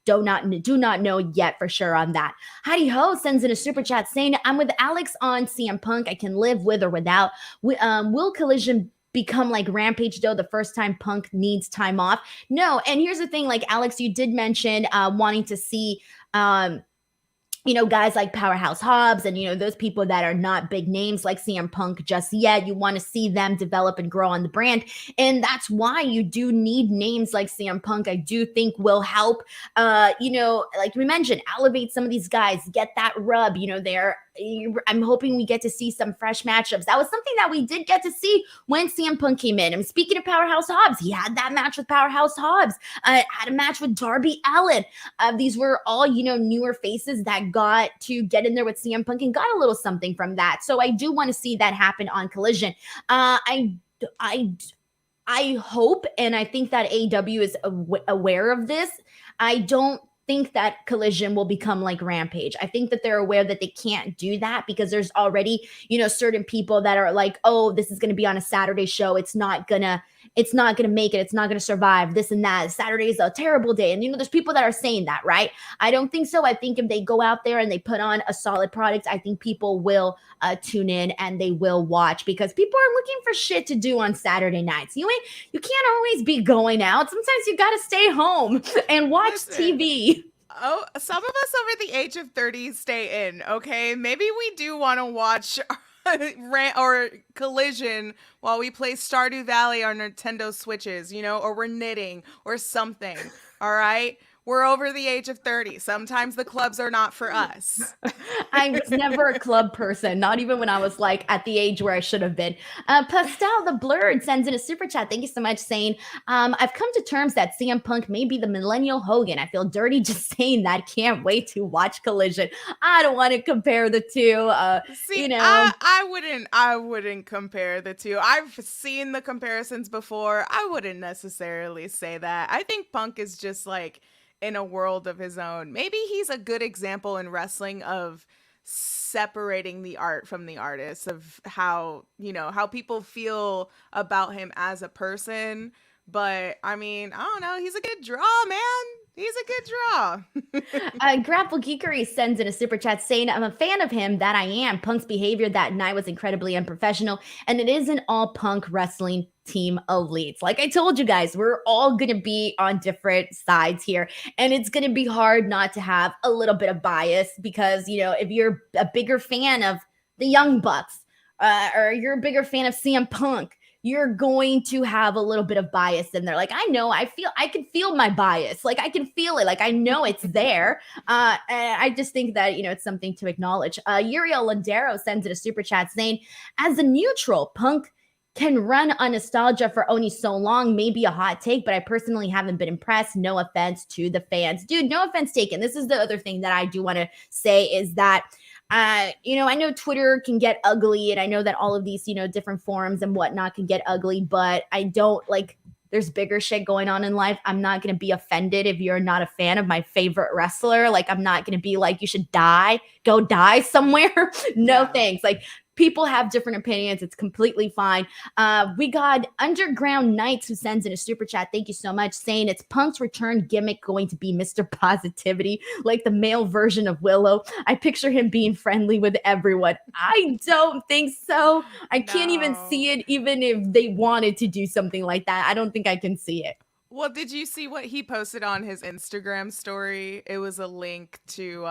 Do not know yet for sure on that. Heidi Ho sends in a super chat saying, I'm with Alex on CM Punk. I can live with or without. Will Collision become like Rampage though the first time Punk needs time off? No. And here's the thing, like Alex, you did mention wanting to see guys like Powerhouse Hobbs and, those people that are not big names like CM Punk just yet. You want to see them develop and grow on the brand. And that's why you do need names like CM Punk. I do think will help, like we mentioned, elevate some of these guys, get that rub, I'm hoping we get to see some fresh matchups. That was something that we did get to see when CM Punk came in. And speaking of Powerhouse Hobbs, he had that match with Powerhouse Hobbs, had a match with Darby Allin. These were all, newer faces that got to get in there with CM Punk and got a little something from that. So I do want to see that happen on Collision. I hope, and I think that AEW is aware of this. I don't think that Collision will become like Rampage. I think that they're aware that they can't do that because there's already, certain people that are like, oh, this is going to be on a Saturday show. It's not gonna make it. It's not gonna survive this and that. Saturday is a terrible day. And there's people that are saying that, right? I don't think so. I think if they go out there and they put on a solid product, I think people will tune in and they will watch because people are looking for shit to do on Saturday nights. You can't always be going out. Sometimes you gotta stay home and watch TV. Oh, some of us over the age of 30 stay in, okay? Maybe we do want to watch or Collision while we play Stardew Valley on Nintendo Switches, or we're knitting or something, all right? We're over the age of 30. Sometimes the clubs are not for us. I was never a club person, not even when I was like at the age where I should have been. Pastel the Blurred sends in a super chat. Thank you so much, saying, I've come to terms that CM Punk may be the millennial Hogan. I feel dirty just saying that. Can't wait to watch Collision. I don't want to compare the two. I wouldn't compare the two. I've seen the comparisons before. I wouldn't necessarily say that. I think Punk is just like in a world of his own. Maybe he's a good example in wrestling of separating the art from the artist, of how people feel about him as a person. But I don't know. He's a good draw, man. He's a good draw. Grapple Geekery sends in a super chat saying, I'm a fan of him, that I am. Punk's behavior that night was incredibly unprofessional, and it isn't all Punk wrestling team elites. Like I told you guys, we're all going to be on different sides here, and it's going to be hard not to have a little bit of bias because, if you're a bigger fan of the Young Bucks or you're a bigger fan of CM Punk, you're going to have a little bit of bias in there. Like, I can feel my bias. Like, I can feel it. Like, I know it's there. And I just think that, it's something to acknowledge. Uriel Landero sends it a super chat saying, as a neutral, Punk can run on nostalgia for only so long. Maybe a hot take, but I personally haven't been impressed. No offense to the fans. Dude, no offense taken. This is the other thing that I do want to say is that I know Twitter can get ugly, and I know that all of these, different forums and whatnot can get ugly, but I don't there's bigger shit going on in life. I'm not going to be offended if you're not a fan of my favorite wrestler. Like, I'm not going to be like, you should go die somewhere. No, thanks. Like, people have different opinions. It's completely fine. We got Underground Knights who sends in a super chat. Thank you so much, saying it's Punk's return gimmick going to be Mr. Positivity, like the male version of Willow. I picture him being friendly with everyone. I don't think so. I can't even see it, even if they wanted to do something like that. I don't think I can see it. Well, did you see what he posted on his Instagram story? It was a link to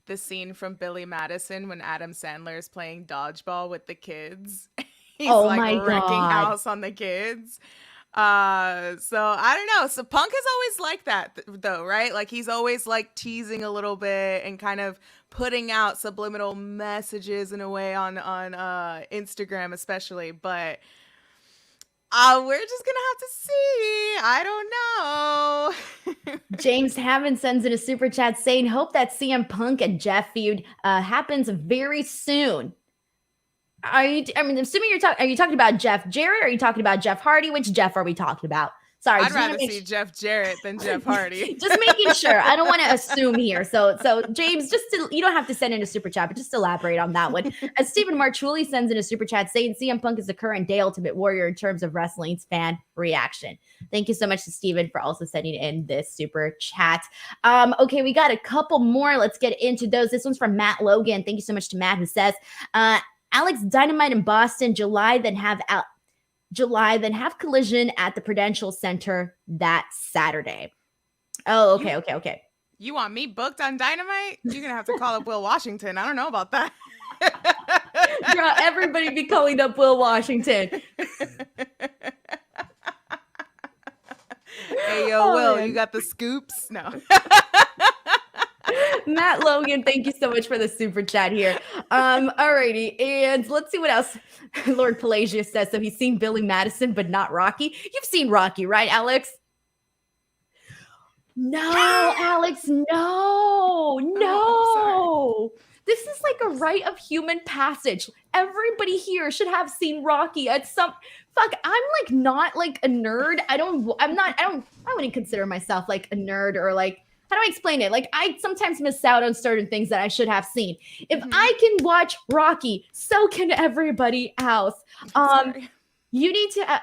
the scene from Billy Madison when Adam Sandler is playing dodgeball with the kids. He's wrecking house on the kids. So I don't know. So Punk is always like that though, right? Like he's always like teasing a little bit and kind of putting out subliminal messages in a way on Instagram especially, but we're just gonna have to see. I don't know. James Hammond sends in a super chat saying, hope that CM Punk and Jeff feud happens very soon. Are you talking about Jeff Jarrett or are you talking about Jeff Hardy? Which Jeff are we talking about? Sorry. I'd rather see Jeff Jarrett than Jeff Hardy. Just making sure. I don't want to assume here. So James, you don't have to send in a super chat, but just elaborate on that one. As Stephen Marchuli sends in a super chat saying CM Punk is the current day Ultimate Warrior in terms of wrestling's fan reaction. Thank you so much to Stephen for also sending in this super chat. Okay, we got a couple more. Let's get into those. This one's from Matt Logan. Thank you so much to Matt who says, Alex Dynamite in Boston, July, then have Collision at the Prudential Center that Saturday. Oh, okay. You want me booked on Dynamite? You're going to have to call up Will Washington. I don't know about that. Bro, everybody be calling up Will Washington. Hey, yo, Will, you got the scoops? No. Matt Logan, thank you so much for the super chat here. Alrighty, and let's see what else Lord Pelagius says. So he's seen Billy Madison, but not Rocky. You've seen Rocky, right, Alex? No, Alex, no. Oh, This is like a rite of human passage. Everybody here should have seen Rocky at some. Fuck, I'm like not like a nerd. I wouldn't consider myself like a nerd or like. How do I explain it? Like, I sometimes miss out on certain things that I should have seen. If I can watch Rocky, so can everybody else. You need to.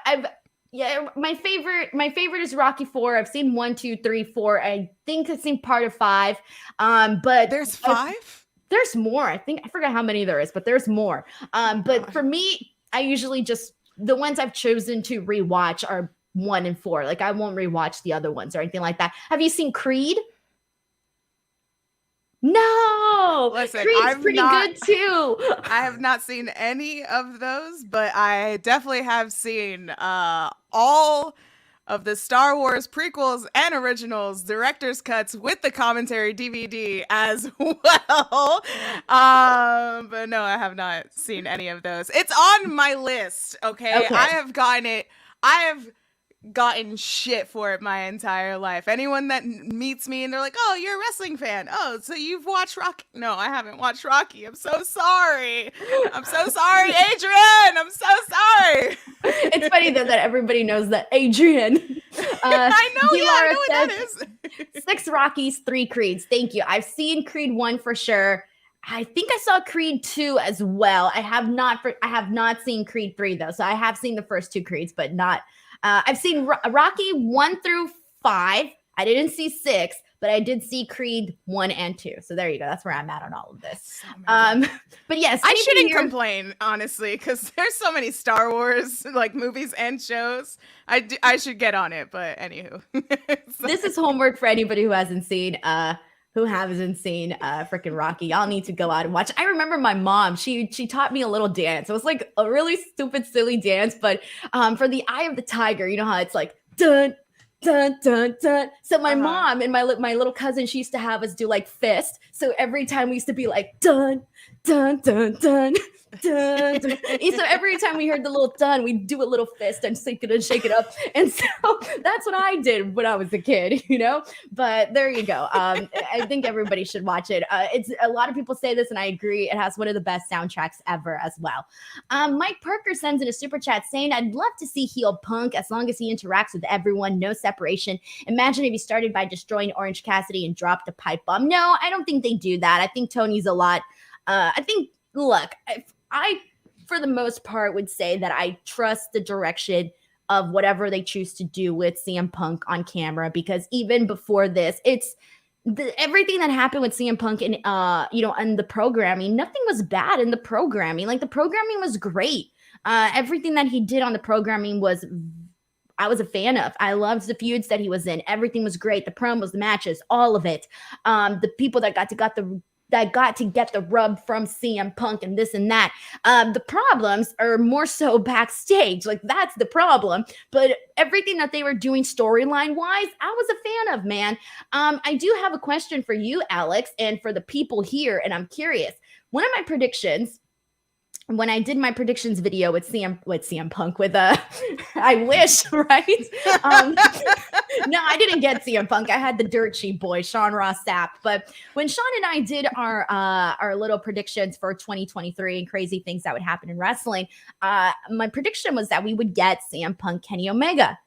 My favorite is Rocky 4. I've seen 1, 2, 3, 4. I think I've seen part of 5. But there's 5. There's more. I forgot how many there is, but there's more. But for me, I usually just the ones I've chosen to rewatch are 1 and 4. Like I won't rewatch the other ones or anything like that. Have you seen Creed? No, listen, Creed's pretty good too. I have not seen any of those, but I definitely have seen all of the Star Wars prequels and originals, director's cuts with the commentary DVD as well. But no, I have not seen any of those. It's on my list. Okay. I have gotten shit for it my entire life. Anyone that meets me and they're like, oh, you're a wrestling fan. Oh, so you've watched Rocky? No, I haven't watched Rocky. I'm so sorry. I'm so sorry, Adrian. I'm so sorry. It's funny though that everybody knows that Adrian. I know what that is. 6 Rockies, 3 Creeds. Thank you. I've seen Creed 1 for sure. I think I saw Creed 2 as well. I have not seen Creed 3 though. So I have seen the first 2 Creeds, but not I've seen Rocky 1 through 5. I didn't see 6, but I did see Creed 1 and 2. So there you go. That's where I'm at on all of this. But yes, I shouldn't complain, honestly, because there's so many Star Wars like movies and shows. I should get on it, but anywho. This is homework for anybody who hasn't seen freaking Rocky. Y'all need to go out and watch. I remember my mom, she taught me a little dance. It was like a really stupid, silly dance, but for the Eye of the Tiger, you know how it's like dun dun dun dun. So my mom and my little cousin, she used to have us do like fist. So every time we used to be like dun dun dun dun. Dun, dun. So every time we heard the little dun, we'd do a little fist and shake it and shake it up. And so that's what I did when I was a kid, you know. But there you go. I think everybody should watch it. It's a lot of people say this, and I agree. It has one of the best soundtracks ever as well. Mike Parker sends in a super chat saying, "I'd love to see heel Punk as long as he interacts with everyone, no separation. Imagine if he started by destroying Orange Cassidy and dropped a pipe bomb." No, I don't think they do that. I think Tony's a lot. Look, I, for the most part, would say that I trust the direction of whatever they choose to do with CM Punk on camera, because even before this, it's everything that happened with CM Punk and, and the programming, nothing was bad in the programming. Like the programming was great. Everything that he did on the programming I was a fan of. I loved the feuds that he was in. Everything was great. The promos, the matches, all of it. The people that got that got to get the rub from CM Punk and this and that. The problems are more so backstage. Like, that's the problem. But everything that they were doing storyline wise, I was a fan of, man. I do have a question for you, Alex, and for the people here, and I'm curious. One of my predictions, when I did my predictions video with CM Punk with I wish, right? No, I didn't get CM Punk. I had the dirt sheet boy, Sean Ross Sapp. But when Sean and I did our little predictions for 2023 and crazy things that would happen in wrestling, my prediction was that we would get CM Punk, Kenny Omega.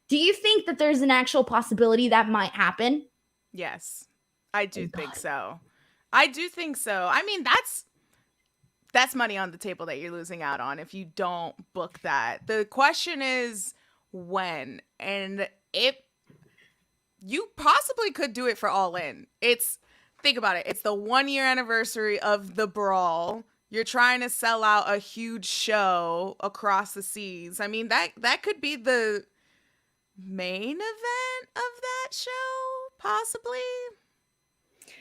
Do you think that there's an actual possibility that might happen? Yes, I do think so. I do think so. I mean, that's money on the table that you're losing out on if you don't book that. The question is when, and if you possibly could do it for All In. Think about it. It's the 1 year anniversary of the Brawl. You're trying to sell out a huge show across the seas. I mean, that could be the main event of that show, possibly.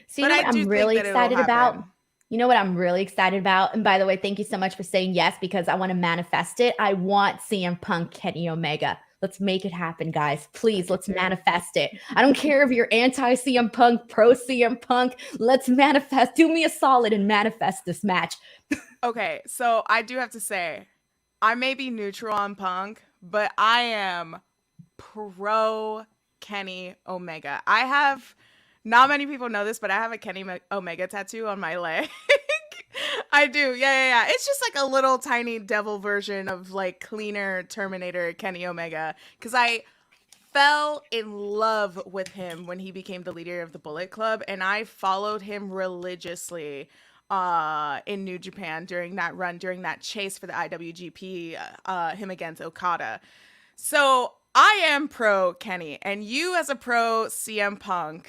So you know what I'm really excited about? You know what I'm really excited about? And by the way, thank you so much for saying yes, because I want to manifest it. I want CM Punk, Kenny Omega. Let's make it happen, guys. Please, let's manifest it. I don't care if you're anti-CM Punk, pro-CM Punk. Let's manifest. Do me a solid and manifest this match. Okay, so I do have to say, I may be neutral on Punk, but I am pro Kenny Omega. I have, not many people know this, but I have a Kenny Omega tattoo on my leg. I do. Yeah. It's just like a little tiny devil version of like cleaner Terminator Kenny Omega. Because I fell in love with him when he became the leader of the Bullet Club. And I followed him religiously in New Japan during that run, during that chase for the IWGP, him against Okada. So I am pro Kenny. And you as a pro CM Punk,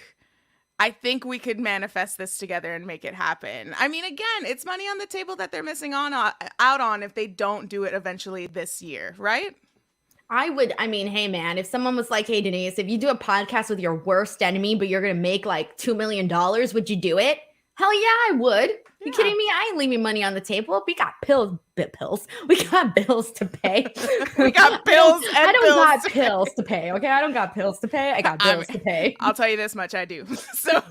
I think we could manifest this together and make it happen. I mean, again, it's money on the table that they're missing out on if they don't do it eventually this year, right? I mean, hey man, if someone was like, hey Denise, if you do a podcast with your worst enemy, but you're going to make like $2 million, would you do it? Hell yeah, I would. Yeah. You kidding me? I ain't leaving money on the table. We got pills. We got bills to pay. We got bills and I don't bills got pills to pay. Okay, I don't got pills to pay. I got bills to pay. I'll tell you this much, I do. So,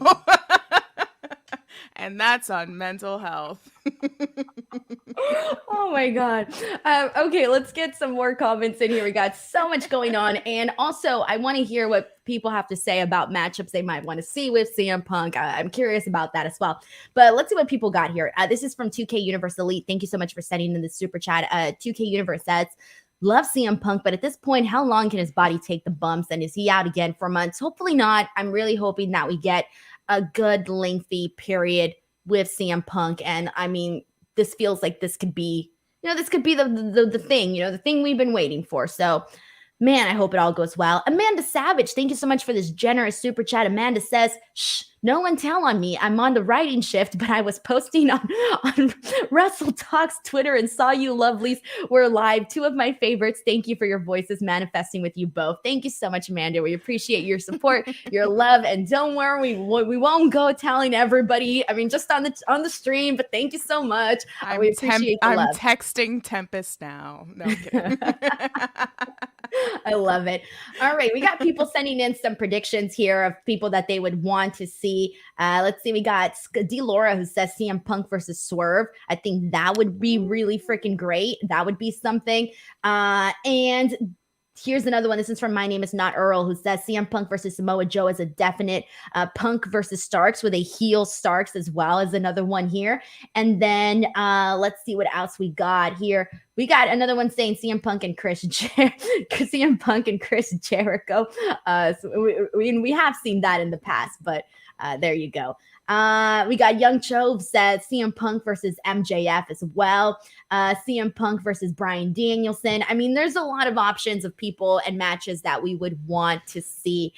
and that's on mental health. Oh my God. Okay, let's get some more comments in here. We got so much going on. And also, I want to hear what people have to say about matchups they might want to see with CM Punk. I'm curious about that as well. But let's see what people got here. This is from 2K Universe Elite. Thank you so much for sending in the super chat. 2K Universe says, love CM Punk, but at this point, how long can his body take the bumps? And is he out again for months? Hopefully not. I'm really hoping that we get a good lengthy period with CM Punk. And I mean, this feels like this could be, this could be the thing, the thing we've been waiting for. So, man, I hope it all goes well. Amanda Savage, thank you so much for this generous super chat. Amanda says, shh, no one tell on me. I'm on the writing shift, but I was posting on Wrestle Talk's Twitter and saw you lovelies were live. Two of my favorites. Thank you for your voices manifesting with you both. Thank you so much, Amanda. We appreciate your support, your love, and don't worry, we won't go telling everybody. I mean, just on the stream, but thank you so much. We appreciate the love. I'm texting Tempest now. No, I'm kidding. I love it. All right. We got people sending in some predictions here of people that they would want to see. Let's see. We got D. Laura who says CM Punk versus Swerve. I think that would be really freaking great. That would be something. And here's another one. This is from My Name Is Not Earl, who says CM Punk versus Samoa Joe is a definite. Punk versus Starks with a heel Starks as well as another one here. And then let's see what else we got here. We got another one saying CM Punk and Chris Jericho. So we have seen that in the past, but there you go. We got Young Chove says CM Punk versus MJF as well. CM Punk versus Bryan Danielson. I mean, there's a lot of options of people and matches that we would want to see.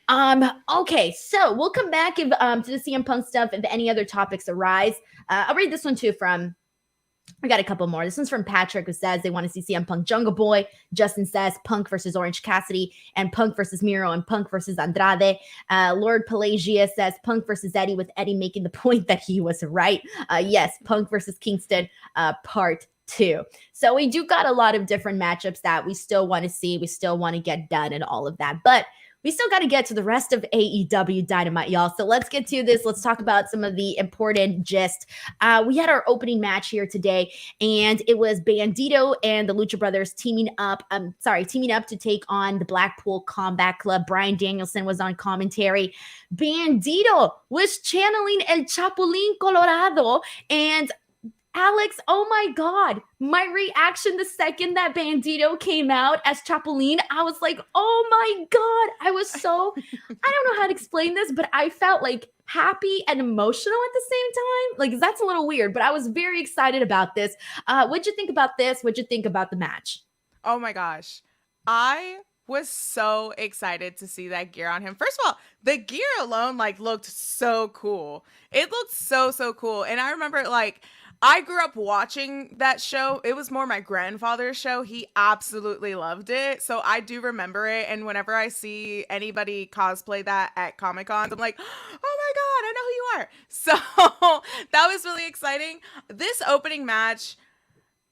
Okay, so we'll come back to the CM Punk stuff if any other topics arise. I'll read this one too from We got a couple more. This one's from Patrick, who says they want to see CM Punk Jungle Boy. Justin says Punk versus Orange Cassidy, and Punk versus Miro, and Punk versus Andrade. Lord Pelagia says Punk versus Eddie, with Eddie making the point that he was right. Yes, Punk versus Kingston, part 2. So we do got a lot of different matchups that we still want to see. We still want to get done and all of that. But we still got to get to the rest of AEW Dynamite, y'all. So let's get to this. Let's talk about some of the important gist. We had our opening match here today, and it was Bandito and the Lucha Brothers teaming up to take on the Blackpool Combat Club. Bryan Danielson was on commentary. Bandito was channeling El Chapulín Colorado, and Alex, oh my God, my reaction the second that Bandito came out as Chapulín, I was like, oh my God. I was so, I don't know how to explain this, but I felt like happy and emotional at the same time. Like, that's a little weird, but I was very excited about this. What'd you think about this? What'd you think about the match? Oh my gosh. I was so excited to see that gear on him. First of all, the gear alone looked so cool. It looked so cool. And I remember I grew up watching that show. It was more my grandfather's show. He absolutely loved it. So I do remember it. And whenever I see anybody cosplay that at Comic-Cons, I'm like, oh my God, I know who you are. So that was really exciting. This opening match,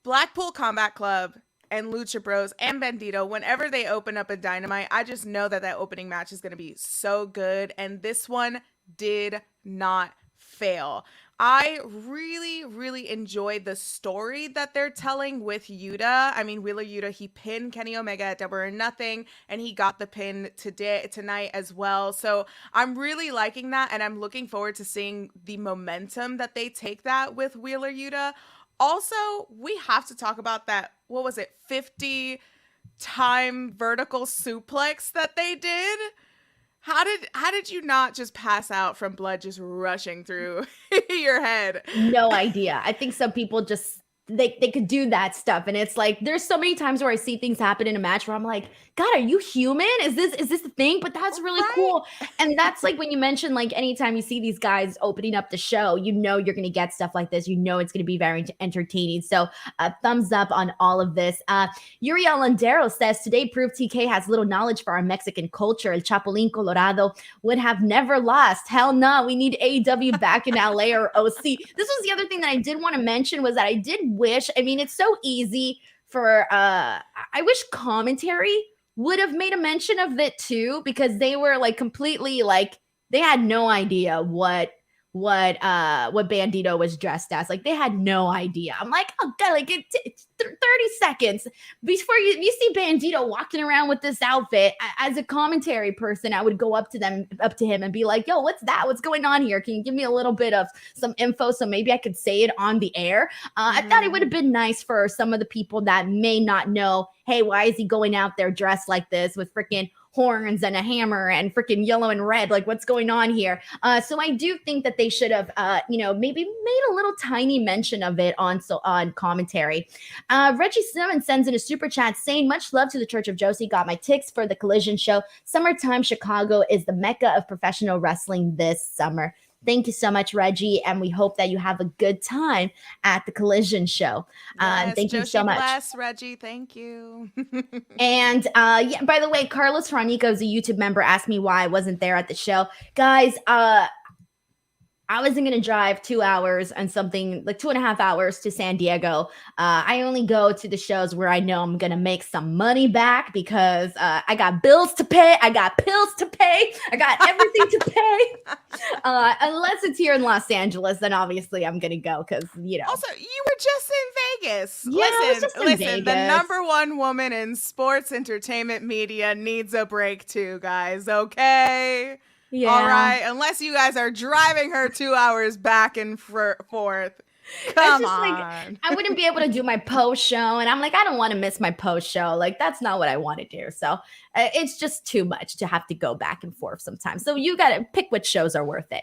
Blackpool Combat Club and Lucha Bros and Bandito, whenever they open up a Dynamite, I just know that opening match is going to be so good. And this one did not fail. I really enjoyed the story that they're telling with Yuta. I mean, Wheeler Yuta, he pinned Kenny Omega at Double or Nothing, and he got the pin tonight as well. So I'm really liking that, and I'm looking forward to seeing the momentum that they take that with Wheeler Yuta. Also, we have to talk about that, 50-time vertical suplex that they did? How did you not just pass out from blood just rushing through your head? No idea. I think some people just they could do that stuff, and it's like there's so many times where I see things happen in a match where I'm like, God, are you human? Is this the thing? But that's really cool. And that's like when you mention, like, anytime you see these guys opening up the show, you know you're gonna get stuff like this. You know it's gonna be very entertaining. So thumbs up on all of this. Uriel Landero says today proved TK has little knowledge for our Mexican culture. El Chapulín Colorado would have never lost. Hell no, we need AEW back in LA or OC. This was the other thing that I did want to mention, was that I did wish, I mean, it's so easy for I wish commentary would have made a mention of it too, because they were like completely like they had no idea what Bandito was dressed as. Like, they had no idea. I'm like, oh God, like 30 seconds before you see Bandito walking around with this outfit. As a commentary person, I would go up to him and be like, yo, what's that? What's going on here? Can you give me a little bit of some info so maybe I could say it on the air? I thought it would have been nice for some of the people that may not know, hey, why is he going out there dressed like this with freaking horns and a hammer and freaking yellow and red? Like, what's going on here? So I do think that they should have, maybe made a little tiny mention of it on commentary. Reggie Simmons sends in a super chat saying, much love to the Church of Josie. Got my ticks for the Collision show. Summertime Chicago is the mecca of professional wrestling this summer. Thank you so much, Reggie, and we hope that you have a good time at the Collision show. Yes, thank you so much. Bless, Reggie. Thank you. And by the way, Carlos Ranico is a YouTube member, asked me why I wasn't there at the show. Guys, I wasn't going to drive 2 hours and something, like 2.5 hours to San Diego. I only go to the shows where I know I'm going to make some money back, because I got bills to pay. I got pills to pay. I got everything to pay. Unless it's here in Los Angeles, then obviously I'm going to go, because, Also, you were just in Vegas. Yeah, I was just in listen, Vegas. The number one woman in sports entertainment media needs a break too, guys, okay? Yeah. All right, unless you guys are driving her 2 hours back and forth. Come on. Like, I wouldn't be able to do my post show, and I'm like, I don't want to miss my post show. Like, that's not what I want to do. So it's just too much to have to go back and forth sometimes. So you got to pick which shows are worth it.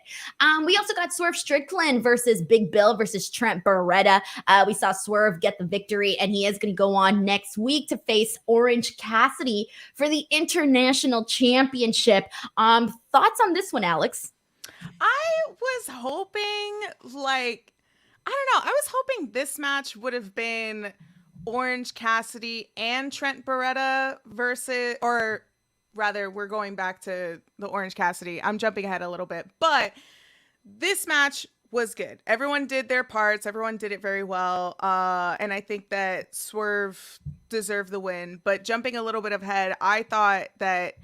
We also got Swerve Strickland versus Big Bill versus Trent Beretta. We saw Swerve get the victory, and he is going to go on next week to face Orange Cassidy for the International Championship. Thoughts on this one, Alex? I was hoping, I don't know. I was hoping this match would have been Orange Cassidy and Trent Beretta versus, or rather, we're going back to the Orange Cassidy. I'm jumping ahead a little bit, but this match was good. Everyone did their parts. Everyone did it very well. And I think that Swerve deserved the win. But jumping a little bit ahead, I thought that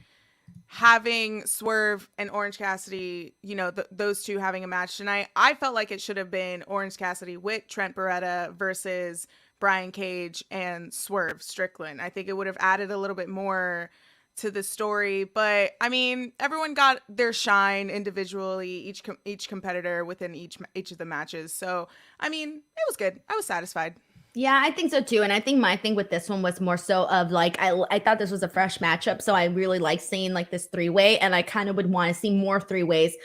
having Swerve and Orange Cassidy, you know, those two having a match tonight, I felt like it should have been Orange Cassidy with Trent Beretta versus Brian Cage and Swerve Strickland. I think it would have added a little bit more to the story, but I mean, everyone got their shine individually, each competitor within each of the matches. So, I mean, it was good. I was satisfied. Yeah, I think so too. And I think my thing with this one was more so of like, I thought this was a fresh matchup. So I really like seeing like this three-way, and I kind of would want to see more three-ways.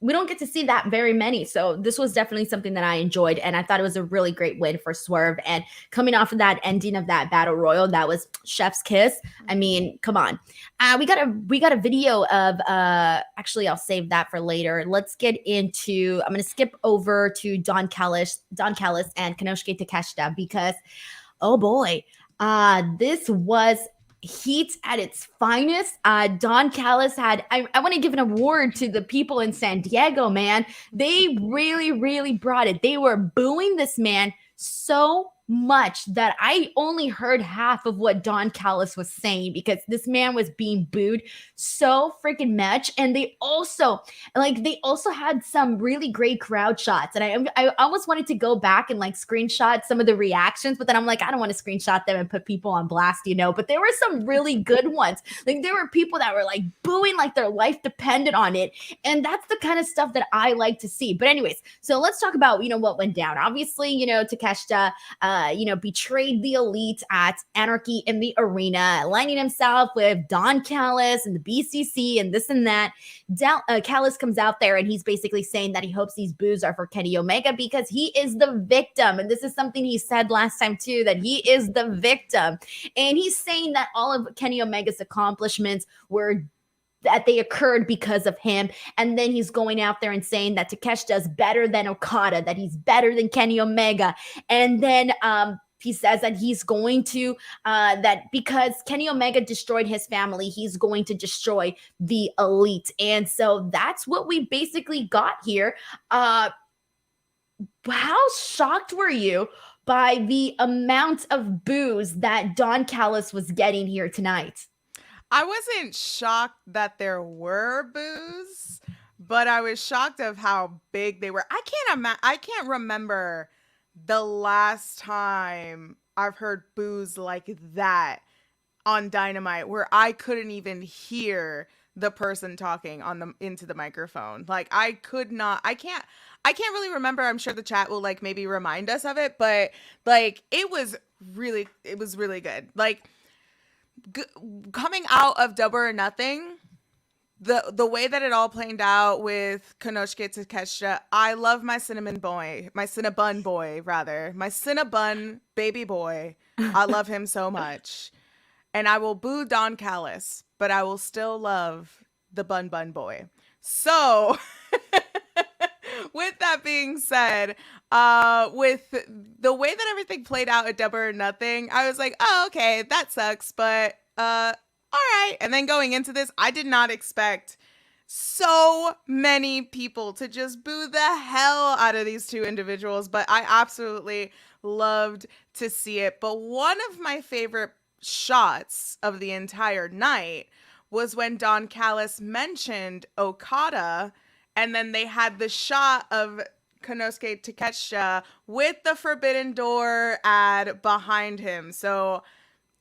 We don't get to see that very many. So this was definitely something that I enjoyed. And I thought it was a really great win for Swerve. And coming off of that ending of that battle royal, that was chef's kiss. I mean, come on. We got a video of, actually, I'll save that for later. Let's get into, I'm going to skip over to Don Callis and Konosuke Takeshita because, oh boy, this was heat at its finest. Don Callis had, I want to give an award to the people in San Diego, man. They really, really brought it. They were booing this man so much that I only heard half of what Don Callis was saying because this man was being booed so freaking much. And they also had some really great crowd shots. And I almost wanted to go back and like screenshot some of the reactions, but then I'm like, I don't want to screenshot them and put people on blast, you know, but there were some really good ones. Like there were people that were like booing like their life depended on it. And that's the kind of stuff that I like to see. But anyways, so let's talk about, you know, what went down. Obviously, you know, Takeshita, betrayed the elite at Anarchy in the Arena, aligning himself with Don Callis and the BCC and this and that. Callis comes out there and he's basically saying that he hopes these boos are for Kenny Omega because he is the victim. And this is something he said last time too, that he is the victim. And he's saying that all of Kenny Omega's accomplishments were that they occurred because of him. And then he's going out there and saying that Takeshita is better than Okada, that he's better than Kenny Omega. And then he says that he's going to, that because Kenny Omega destroyed his family, he's going to destroy the elite. And so that's what we basically got here. How shocked were you by the amount of boos that Don Callis was getting here tonight? I wasn't shocked that there were boos, but I was shocked of how big they were. I can't remember the last time I've heard boos like that on Dynamite where I couldn't even hear the person talking into the microphone. Like I can't really remember. I'm sure the chat will like maybe remind us of it, but like it was really good. Like coming out of Double or Nothing, the way that it all played out with Konosuke Takeshita, I love my Cinnabon baby boy. I love him so much. And I will boo Don Callis, but I will still love the Bun Boy. So with that being said, with the way that everything played out at Double or Nothing, I was like, oh, okay, that sucks, but all right. And then going into this, I did not expect so many people to just boo the hell out of these two individuals, but I absolutely loved to see it. But one of my favorite shots of the entire night was when Don Callis mentioned Okada, and then they had the shot of Konosuke Takeshita with the Forbidden Door ad behind him. So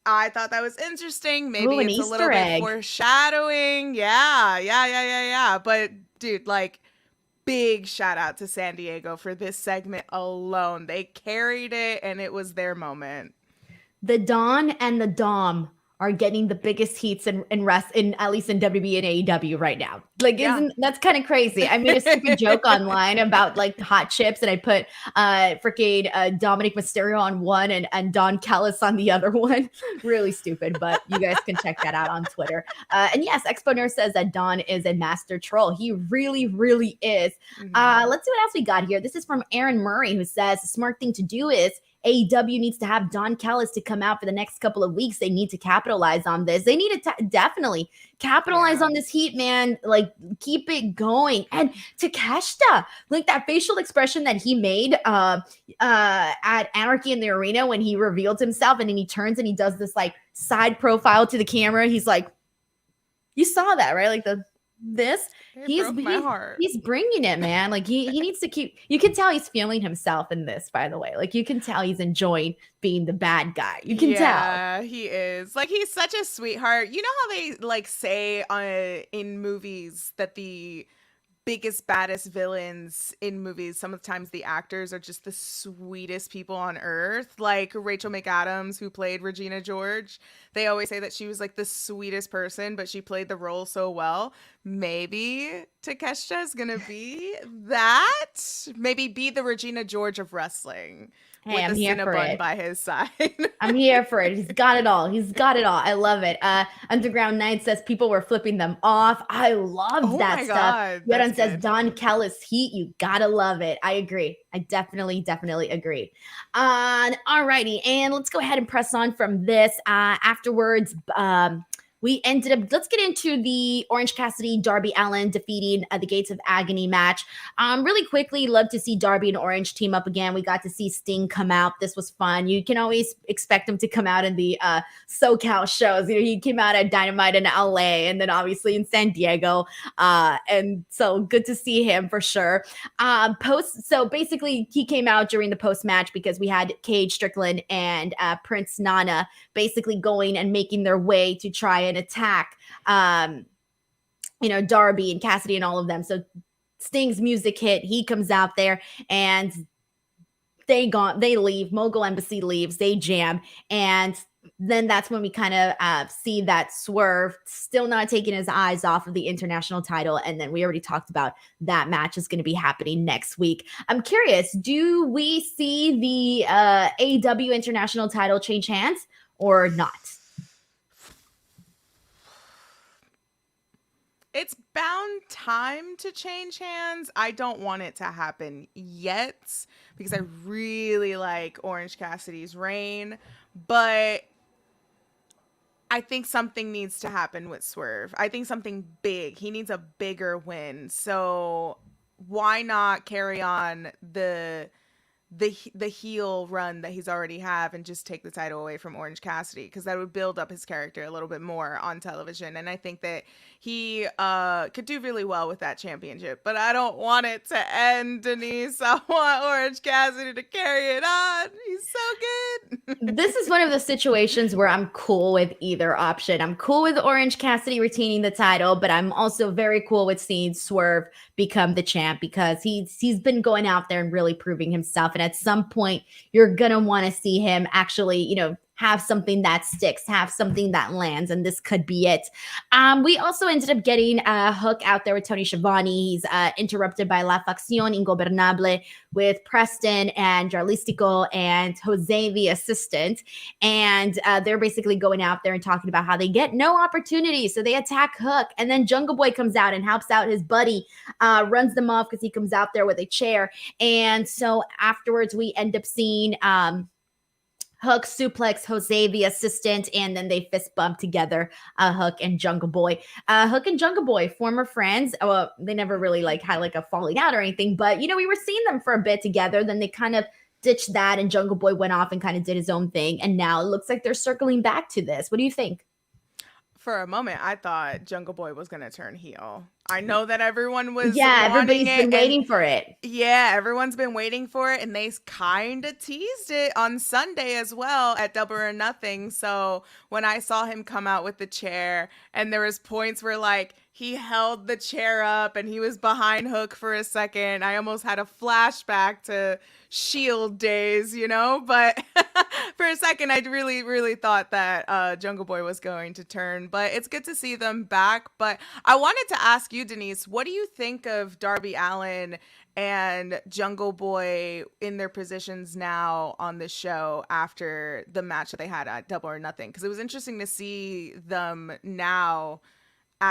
I thought that was interesting. Maybe it's a little bit foreshadowing. Yeah. But dude, like big shout out to San Diego for this segment alone. They carried it and it was their moment. The Don and the Dom are getting the biggest heats in at least in WWE and AEW right now. Like, Yeah. isn't that's kind of crazy? I made a stupid joke online about like hot chips, and I put freaking Dominic Mysterio on one and Don Callis on the other one. Really stupid, but you guys can check that out on Twitter. And yes, Expo Nurse says that Don is a master troll. He really, really is. Let's see what else we got here. This is from Aaron Murray, who says the smart thing to do is AEW needs to have Don Callis to come out for the next couple of weeks. They need to capitalize on this. They need to definitely capitalize on this heat, man. Like, keep it going. And Takeshita, like that facial expression that he made at Anarchy in the Arena when he revealed himself, and then he turns and he does this like side profile to the camera. He's like, you saw that, right? Like he's bringing it, man. Like he needs to keep, you can tell he's feeling himself in this, by the way. Like you can tell he's enjoying being the bad guy. You can tell. Yeah, he is. Like, he's such a sweetheart. You know how they like say in movies that the biggest, baddest villains in movies, sometimes the actors are just the sweetest people on earth. Like Rachel McAdams, who played Regina George, they always say that she was like the sweetest person, but she played the role so well. Maybe Takeshita is gonna be that. Maybe be the Regina George of wrestling. Hey, I'm with a here for Cinnabon it. by his side. I'm here for it. He's got it all. He's got it all. I love it. Underground Night says people were flipping them off. I love that stuff. God, Yodan says Don Callis heat. You gotta love it. I agree. I definitely agree. Alrighty, and let's go ahead and press on from this. Afterwards, we ended up, let's get into the Orange Cassidy, Darby Allin defeating the Gates of Agony match. Really quickly, love to see Darby and Orange team up again. We got to see Sting come out. This was fun. You can always expect him to come out in the SoCal shows. You know, he came out at Dynamite in LA and then obviously in San Diego. And so good to see him for sure. So basically he came out during the post match because we had Cage Strickland and Prince Nana basically going and making their way to try and attack, Darby and Cassidy and all of them. So Sting's music hit. He comes out there and they leave. Mogul Embassy leaves. They jam. And then that's when we kind of see that Swerve still not taking his eyes off of the international title. And then we already talked about that match is going to be happening next week. I'm curious, do we see the AEW international title change hands or not? It's bound time to change hands. I don't want it to happen yet because I really like Orange Cassidy's reign, but I think something needs to happen with Swerve. I think something big. He needs a bigger win. So why not carry on the heel run that he's already have and just take the title away from Orange Cassidy, because that would build up his character a little bit more on television, and I think that he could do really well with that championship. But I don't want it to end, Denise. I want Orange Cassidy to carry it on. He's so good. This is one of the situations where I'm cool with either option. I'm cool with Orange Cassidy retaining the title, but I'm also very cool with seeing Swerve become the champ because he's been going out there and really proving himself. And at some point, you're going to want to see him actually, have something that sticks, have something that lands, and this could be it. We also ended up getting a Hook out there with Tony Schiavone. He's interrupted by La Facción Ingobernable with Preston and Jarlistico and Jose, the assistant. And they're basically going out there and talking about how they get no opportunity. So they attack Hook. And then Jungle Boy comes out and helps out his buddy, runs them off because he comes out there with a chair. And so afterwards, we end up seeing Hook suplex Jose, the assistant, and then they fist bump together, Hook and Jungle Boy. Hook and Jungle Boy, former friends. Well, they never really had a falling out or anything, but we were seeing them for a bit together. Then they kind of ditched that, and Jungle Boy went off and kind of did his own thing. And now it looks like they're circling back to this. What do you think? For a moment, I thought Jungle Boy was going to turn heel. I know that everyone was everybody's been waiting for it. Yeah, everyone's been waiting for it, and they kind of teased it on Sunday as well at Double or Nothing. So when I saw him come out with the chair, and there was points where he held the chair up and he was behind Hook for a second, I almost had a flashback to Shield days, but For a second, I really, really thought that Jungle Boy was going to turn, but it's good to see them back. But I wanted to ask you, Denise, what do you think of Darby Allin and Jungle Boy in their positions now on the show after the match that they had at Double or Nothing? Because it was interesting to see them now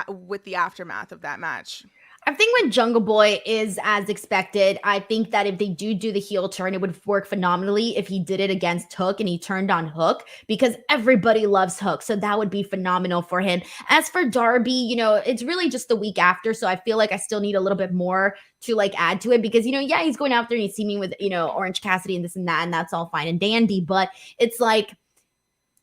with the aftermath of that match. I think when Jungle Boy is as expected, I think that if they do the heel turn, it would work phenomenally if he did it against Hook and he turned on Hook, because everybody loves Hook. So that would be phenomenal for him. As for Darby, it's really just the week after. So I feel like I still need a little bit more to like add to it, because, yeah, he's going out there and he's teaming with, Orange Cassidy and this and that, and that's all fine and dandy. But it's like,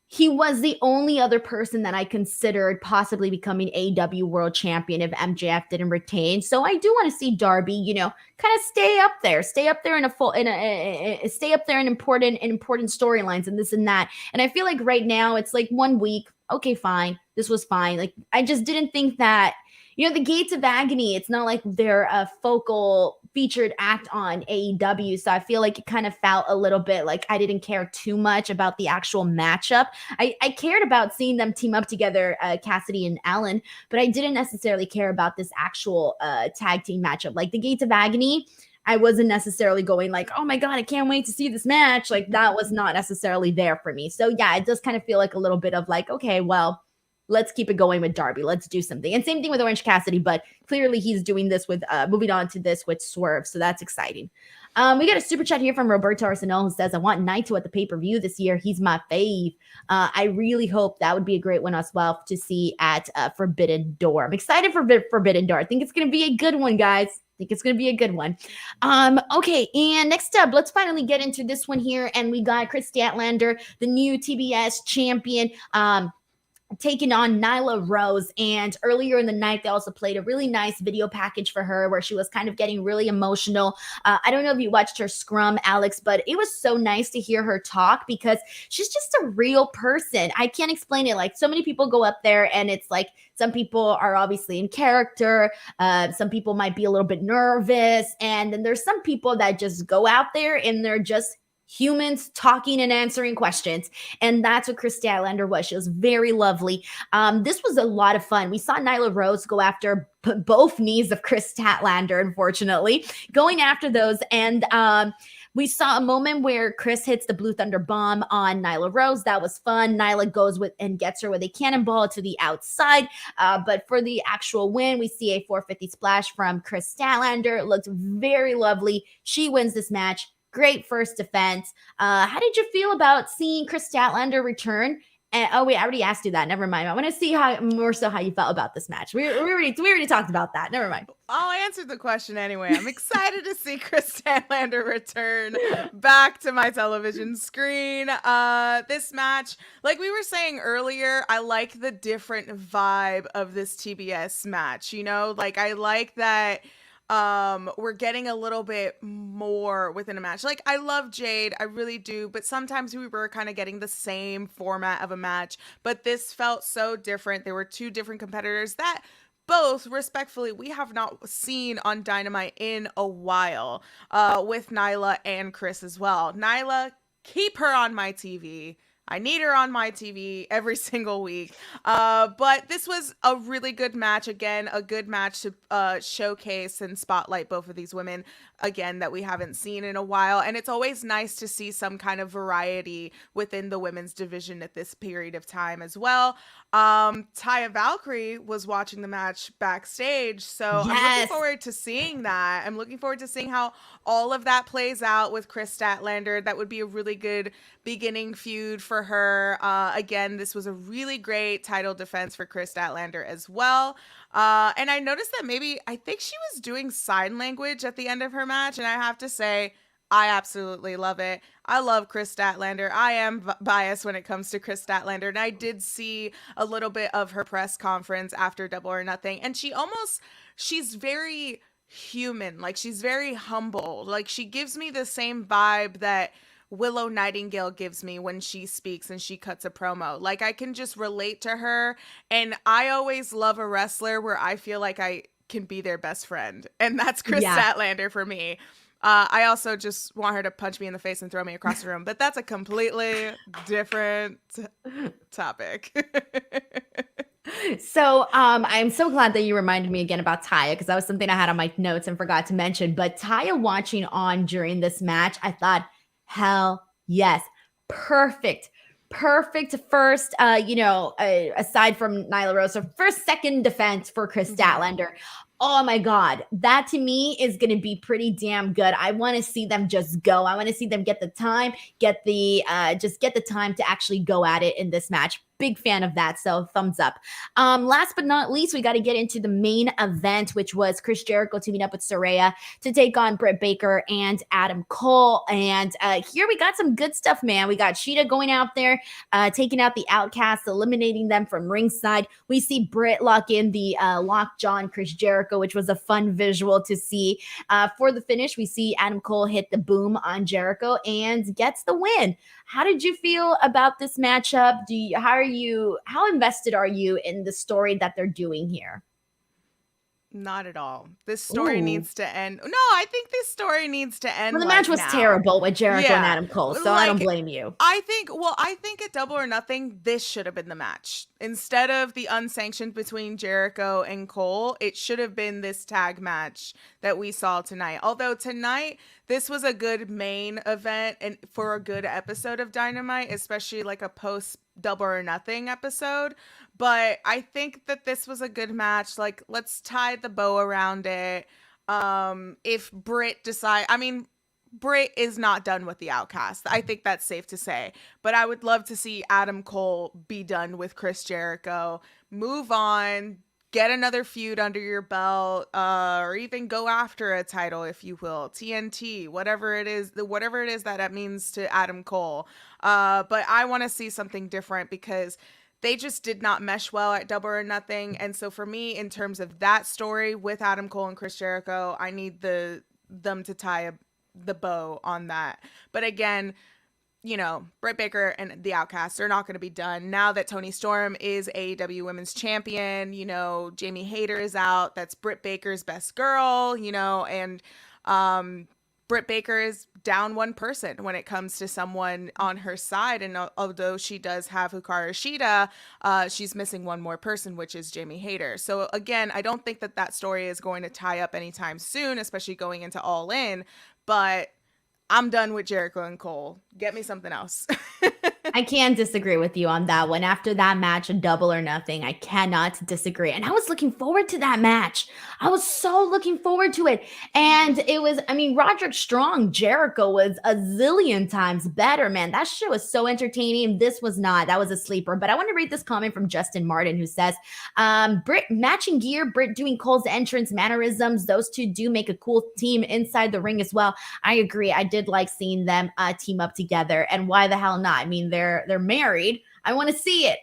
he was the only other person that I considered possibly becoming AEW World Champion if MJF didn't retain. So I do want to see Darby, kind of stay up there in important storylines and this and that. And I feel like right now it's like 1 week. Okay, fine. This was fine. Like, I just didn't think that, the Gates of Agony, it's not like they're a focal featured act on AEW. So I feel like it kind of felt a little bit like I didn't care too much about the actual matchup. I cared about seeing them team up together, Cassidy and Allen, but I didn't necessarily care about this actual tag team matchup. Like the Gates of Agony, I wasn't necessarily going like, oh my God, I can't wait to see this match. Like that was not necessarily there for me. So yeah, it does kind of feel like a little bit of like, okay, well, let's keep it going with Darby. Let's do something. And same thing with Orange Cassidy, but clearly he's doing this with, moving on to this with Swerve. So that's exciting. We got a super chat here from Roberto Arsenal who says, I want Naito at the pay-per-view this year. He's my fave. I really hope that would be a great one as well to see at Forbidden Door. I'm excited for Forbidden Door. I think it's going to be a good one, guys. I think it's going to be a good one. Okay, and next up, let's finally get into this one here. And we got Chris Statlander, the new TBS champion, taking on Nyla Rose. And earlier in the night, they also played a really nice video package for her where she was kind of getting really emotional. I don't know if you watched her scrum, Alex, but it was so nice to hear her talk because she's just a real person. I can't explain it. Like, so many people go up there and it's like, some people are obviously in character. Some people might be a little bit nervous. And then there's some people that just go out there and they're just humans talking and answering questions. And that's what Chris Statlander was. She was very lovely. This was a lot of fun. We saw Nyla Rose go after both knees of Chris Statlander, unfortunately, going after those. And we saw a moment where Chris hits the Blue Thunder Bomb on Nyla Rose. That was fun. Nyla goes with and gets her with a cannonball to the outside. But for the actual win, we see a 450 splash from Chris Statlander. It looked very lovely. She wins this match. Great first defense. How did you feel about seeing Chris Statlander return? And oh wait, I already asked you that. Never mind. I want to see how you felt about this match. We already talked about that. Never mind. I'll answer the question anyway. I'm excited to see Chris Statlander return back to my television screen. This match, like we were saying earlier, I like the different vibe of this TBS match. Like I like that. We're getting a little bit more within a match. Like, I love Jade, I really do, but sometimes we were kind of getting the same format of a match, but this felt so different. There were two different competitors that both, respectfully, we have not seen on Dynamite in a while, with Nyla and Chris as well. Nyla, keep her on my TV. I need her on my TV every single week. But this was a really good match. Again, a good match to showcase and spotlight both of these women, again, that we haven't seen in a while. And it's always nice to see some kind of variety within the women's division at this period of time as well. Taya Valkyrie was watching the match backstage. So Yes. I'm looking forward to seeing that. I'm looking forward to seeing how all of that plays out with Chris Statlander. That would be a really good beginning feud for her. Again, this was a really great title defense for Chris Statlander as well. And I noticed that I think she was doing sign language at the end of her match. And I have to say, I absolutely love it. I love Chris Statlander. I am biased when it comes to Chris Statlander. And I did see a little bit of her press conference after Double or Nothing. And she's very human. Like, she's very humble. Like, she gives me the same vibe that Willow Nightingale gives me when she speaks and she cuts a promo. Like, I can just relate to her. And I always love a wrestler where I feel like I can be their best friend. And that's Chris Statlander for me. I also just want her to punch me in the face and throw me across the room, but that's a completely different topic. So I'm so glad that you reminded me again about Taya, because that was something I had on my notes and forgot to mention. But Taya watching on during this match, I thought, hell yes, perfect first, aside from Nyla Rose, so first, second defense for Chris Statlander. Oh my God, that to me is going to be pretty damn good. I want to see them just go. I want to see them get the time, get the time to actually go at it in this match. Big fan of that, so thumbs up. Last but not least, we got to get into the main event, which was Chris Jericho teaming up with Saraya to take on Britt Baker and Adam Cole. And here we got some good stuff, man. We got Sheeta going out there, taking out the Outcasts, eliminating them from ringside. We see Britt lock in the lockjaw on Chris Jericho, which was a fun visual to see. For the finish, we see Adam Cole hit the boom on Jericho and gets the win. How did you feel about this matchup? How invested are you in the story that they're doing here? Not at all. This story needs to end. No, I think this story needs to end. Well, the match was terrible with Jericho and Adam Cole, so I don't blame you. I think at Double or Nothing, this should have been the match. Instead of the unsanctioned between Jericho and Cole, it should have been this tag match that we saw tonight. Although tonight, this was a good main event and for a good episode of Dynamite, especially like a post Double or Nothing episode. But I think that this was a good match. Like, let's tie the bow around it. If Britt Britt is not done with the Outcast. I think that's safe to say. But I would love to see Adam Cole be done with Chris Jericho. Move on. Get another feud under your belt. Or even go after a title, if you will. TNT. Whatever it is that means to Adam Cole. But I want to see something different because they just did not mesh well at Double or Nothing. And so for me, in terms of that story with Adam Cole and Chris Jericho, I need them to tie the bow on that. But again, Britt Baker and the Outcasts are not going to be done. Now that Toni Storm is AEW Women's Champion, Jamie Hayter is out. That's Britt Baker's best girl, and Britt Baker is down one person when it comes to someone on her side. And although she does have Hikaru Shida, she's missing one more person, which is Jamie Hayter. So again, I don't think that story is going to tie up anytime soon, especially going into All In. But I'm done with Jericho and Cole. Get me something else. I can't disagree with you on that one. After that match, a Double or Nothing, I cannot disagree. And I was looking forward to that match. I was so looking forward to it. And it was, Roderick Strong, Jericho was a zillion times better, man. That shit was so entertaining. This was not. That was a sleeper. But I want to read this comment from Justin Martin, who says, Britt matching gear, Britt doing Cole's entrance mannerisms. Those two do make a cool team inside the ring as well. I agree. I did like seeing them team up together. And why the hell not? They're married. I want to see it.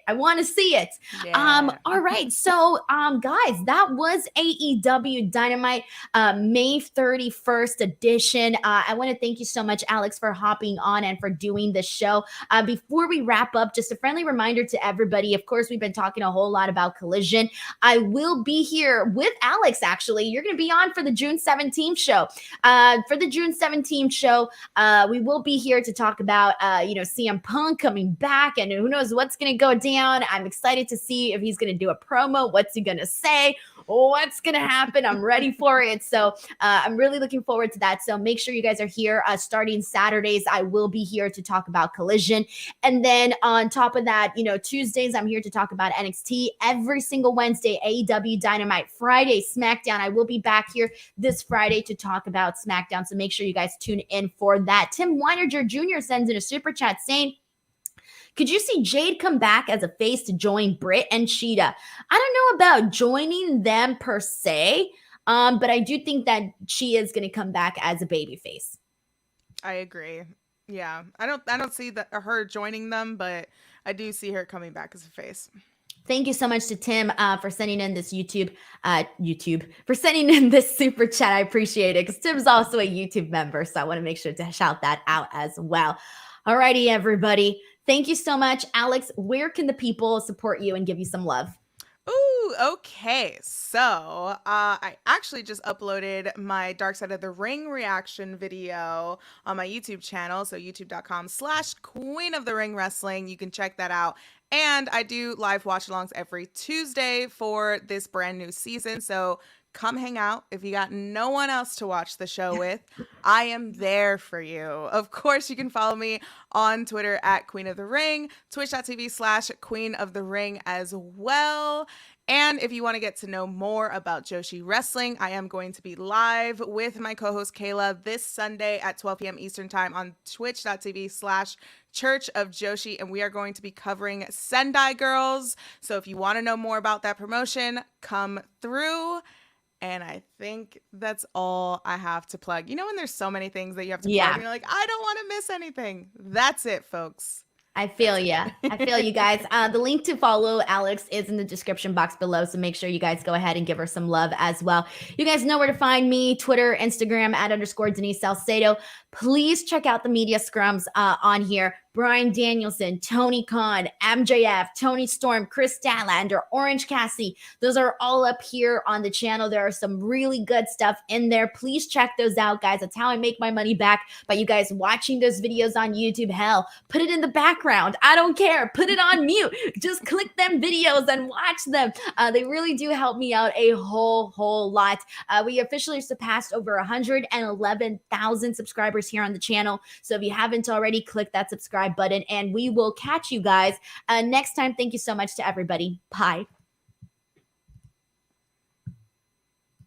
Yeah. All right. So, guys, that was AEW Dynamite, May 31st edition. I want to thank you so much, Alex, for hopping on and for doing the show. Before we wrap up, just a friendly reminder to everybody. Of course, we've been talking a whole lot about Collision. I will be here with Alex, actually. You're going to be on for the June 17th show. For the June 17th show, we will be here to talk about, CM Punk coming back, and who knows what's going to go down. I'm excited to see if he's going to do a promo. What's he going to say? What's going to happen? I'm ready for it. So I'm really looking forward to that. So make sure you guys are here starting Saturdays. I will be here to talk about Collision. And then on top of that, Tuesdays, I'm here to talk about NXT. Every single Wednesday, AEW Dynamite. Friday, Smackdown. I will be back here this Friday to talk about Smackdown. So make sure you guys tune in for that. Tim Weinerger Jr. sends in a super chat saying, could you see Jade come back as a face to join Britt and Sheeta? I don't know about joining them per se, but I do think that she is going to come back as a baby face. I agree. Yeah, I don't see her joining them, but I do see her coming back as a face. Thank you so much to Tim for sending in this for sending in this super chat. I appreciate it because Tim's also a YouTube member, so I want to make sure to shout that out as well. Alrighty, everybody. Thank you so much. Alex, where can the people support you and give you some love? Ooh, Okay, so I actually just uploaded my Dark Side of the Ring reaction video on my YouTube channel. So youtube.com/Queen of the Ring Wrestling. You can check that out. And I do live watch alongs every Tuesday for this brand new season. So come hang out. If you got no one else to watch the show with, I am there for you. Of course, you can follow me on Twitter at Queen of the Ring, twitch.tv/Queen of the Ring as well. And if you want to get to know more about Joshi Wrestling, I am going to be live with my co-host Kayla this Sunday at 12 p.m. Eastern Time on twitch.tv/Church of Joshi. And we are going to be covering Sendai Girls. So if you want to know more about that promotion, come through. And I think that's all I have to plug. You know when there's so many things that you have to plug and you're like, I don't want to miss anything. That's it, folks. I feel you. I feel you guys. The link to follow Alex is in the description box below, so make sure you guys go ahead and give her some love as well. You guys know where to find me, Twitter, Instagram, @_Denise Salcedo. Please check out the media scrums on here. Brian Danielson, Tony Khan, MJF, Tony Storm, Chris Statlander, Orange Cassidy. Those are all up here on the channel. There are some really good stuff in there. Please check those out, guys. That's how I make my money back by you guys watching those videos on YouTube. Hell, put it in the background. I don't care. Put it on mute. Just click them videos and watch them. They really do help me out a whole lot. We officially surpassed over 111,000 subscribers here on the channel. So if you haven't already, click that subscribe button and we will catch you guys next time. Thank you so much to everybody. Bye.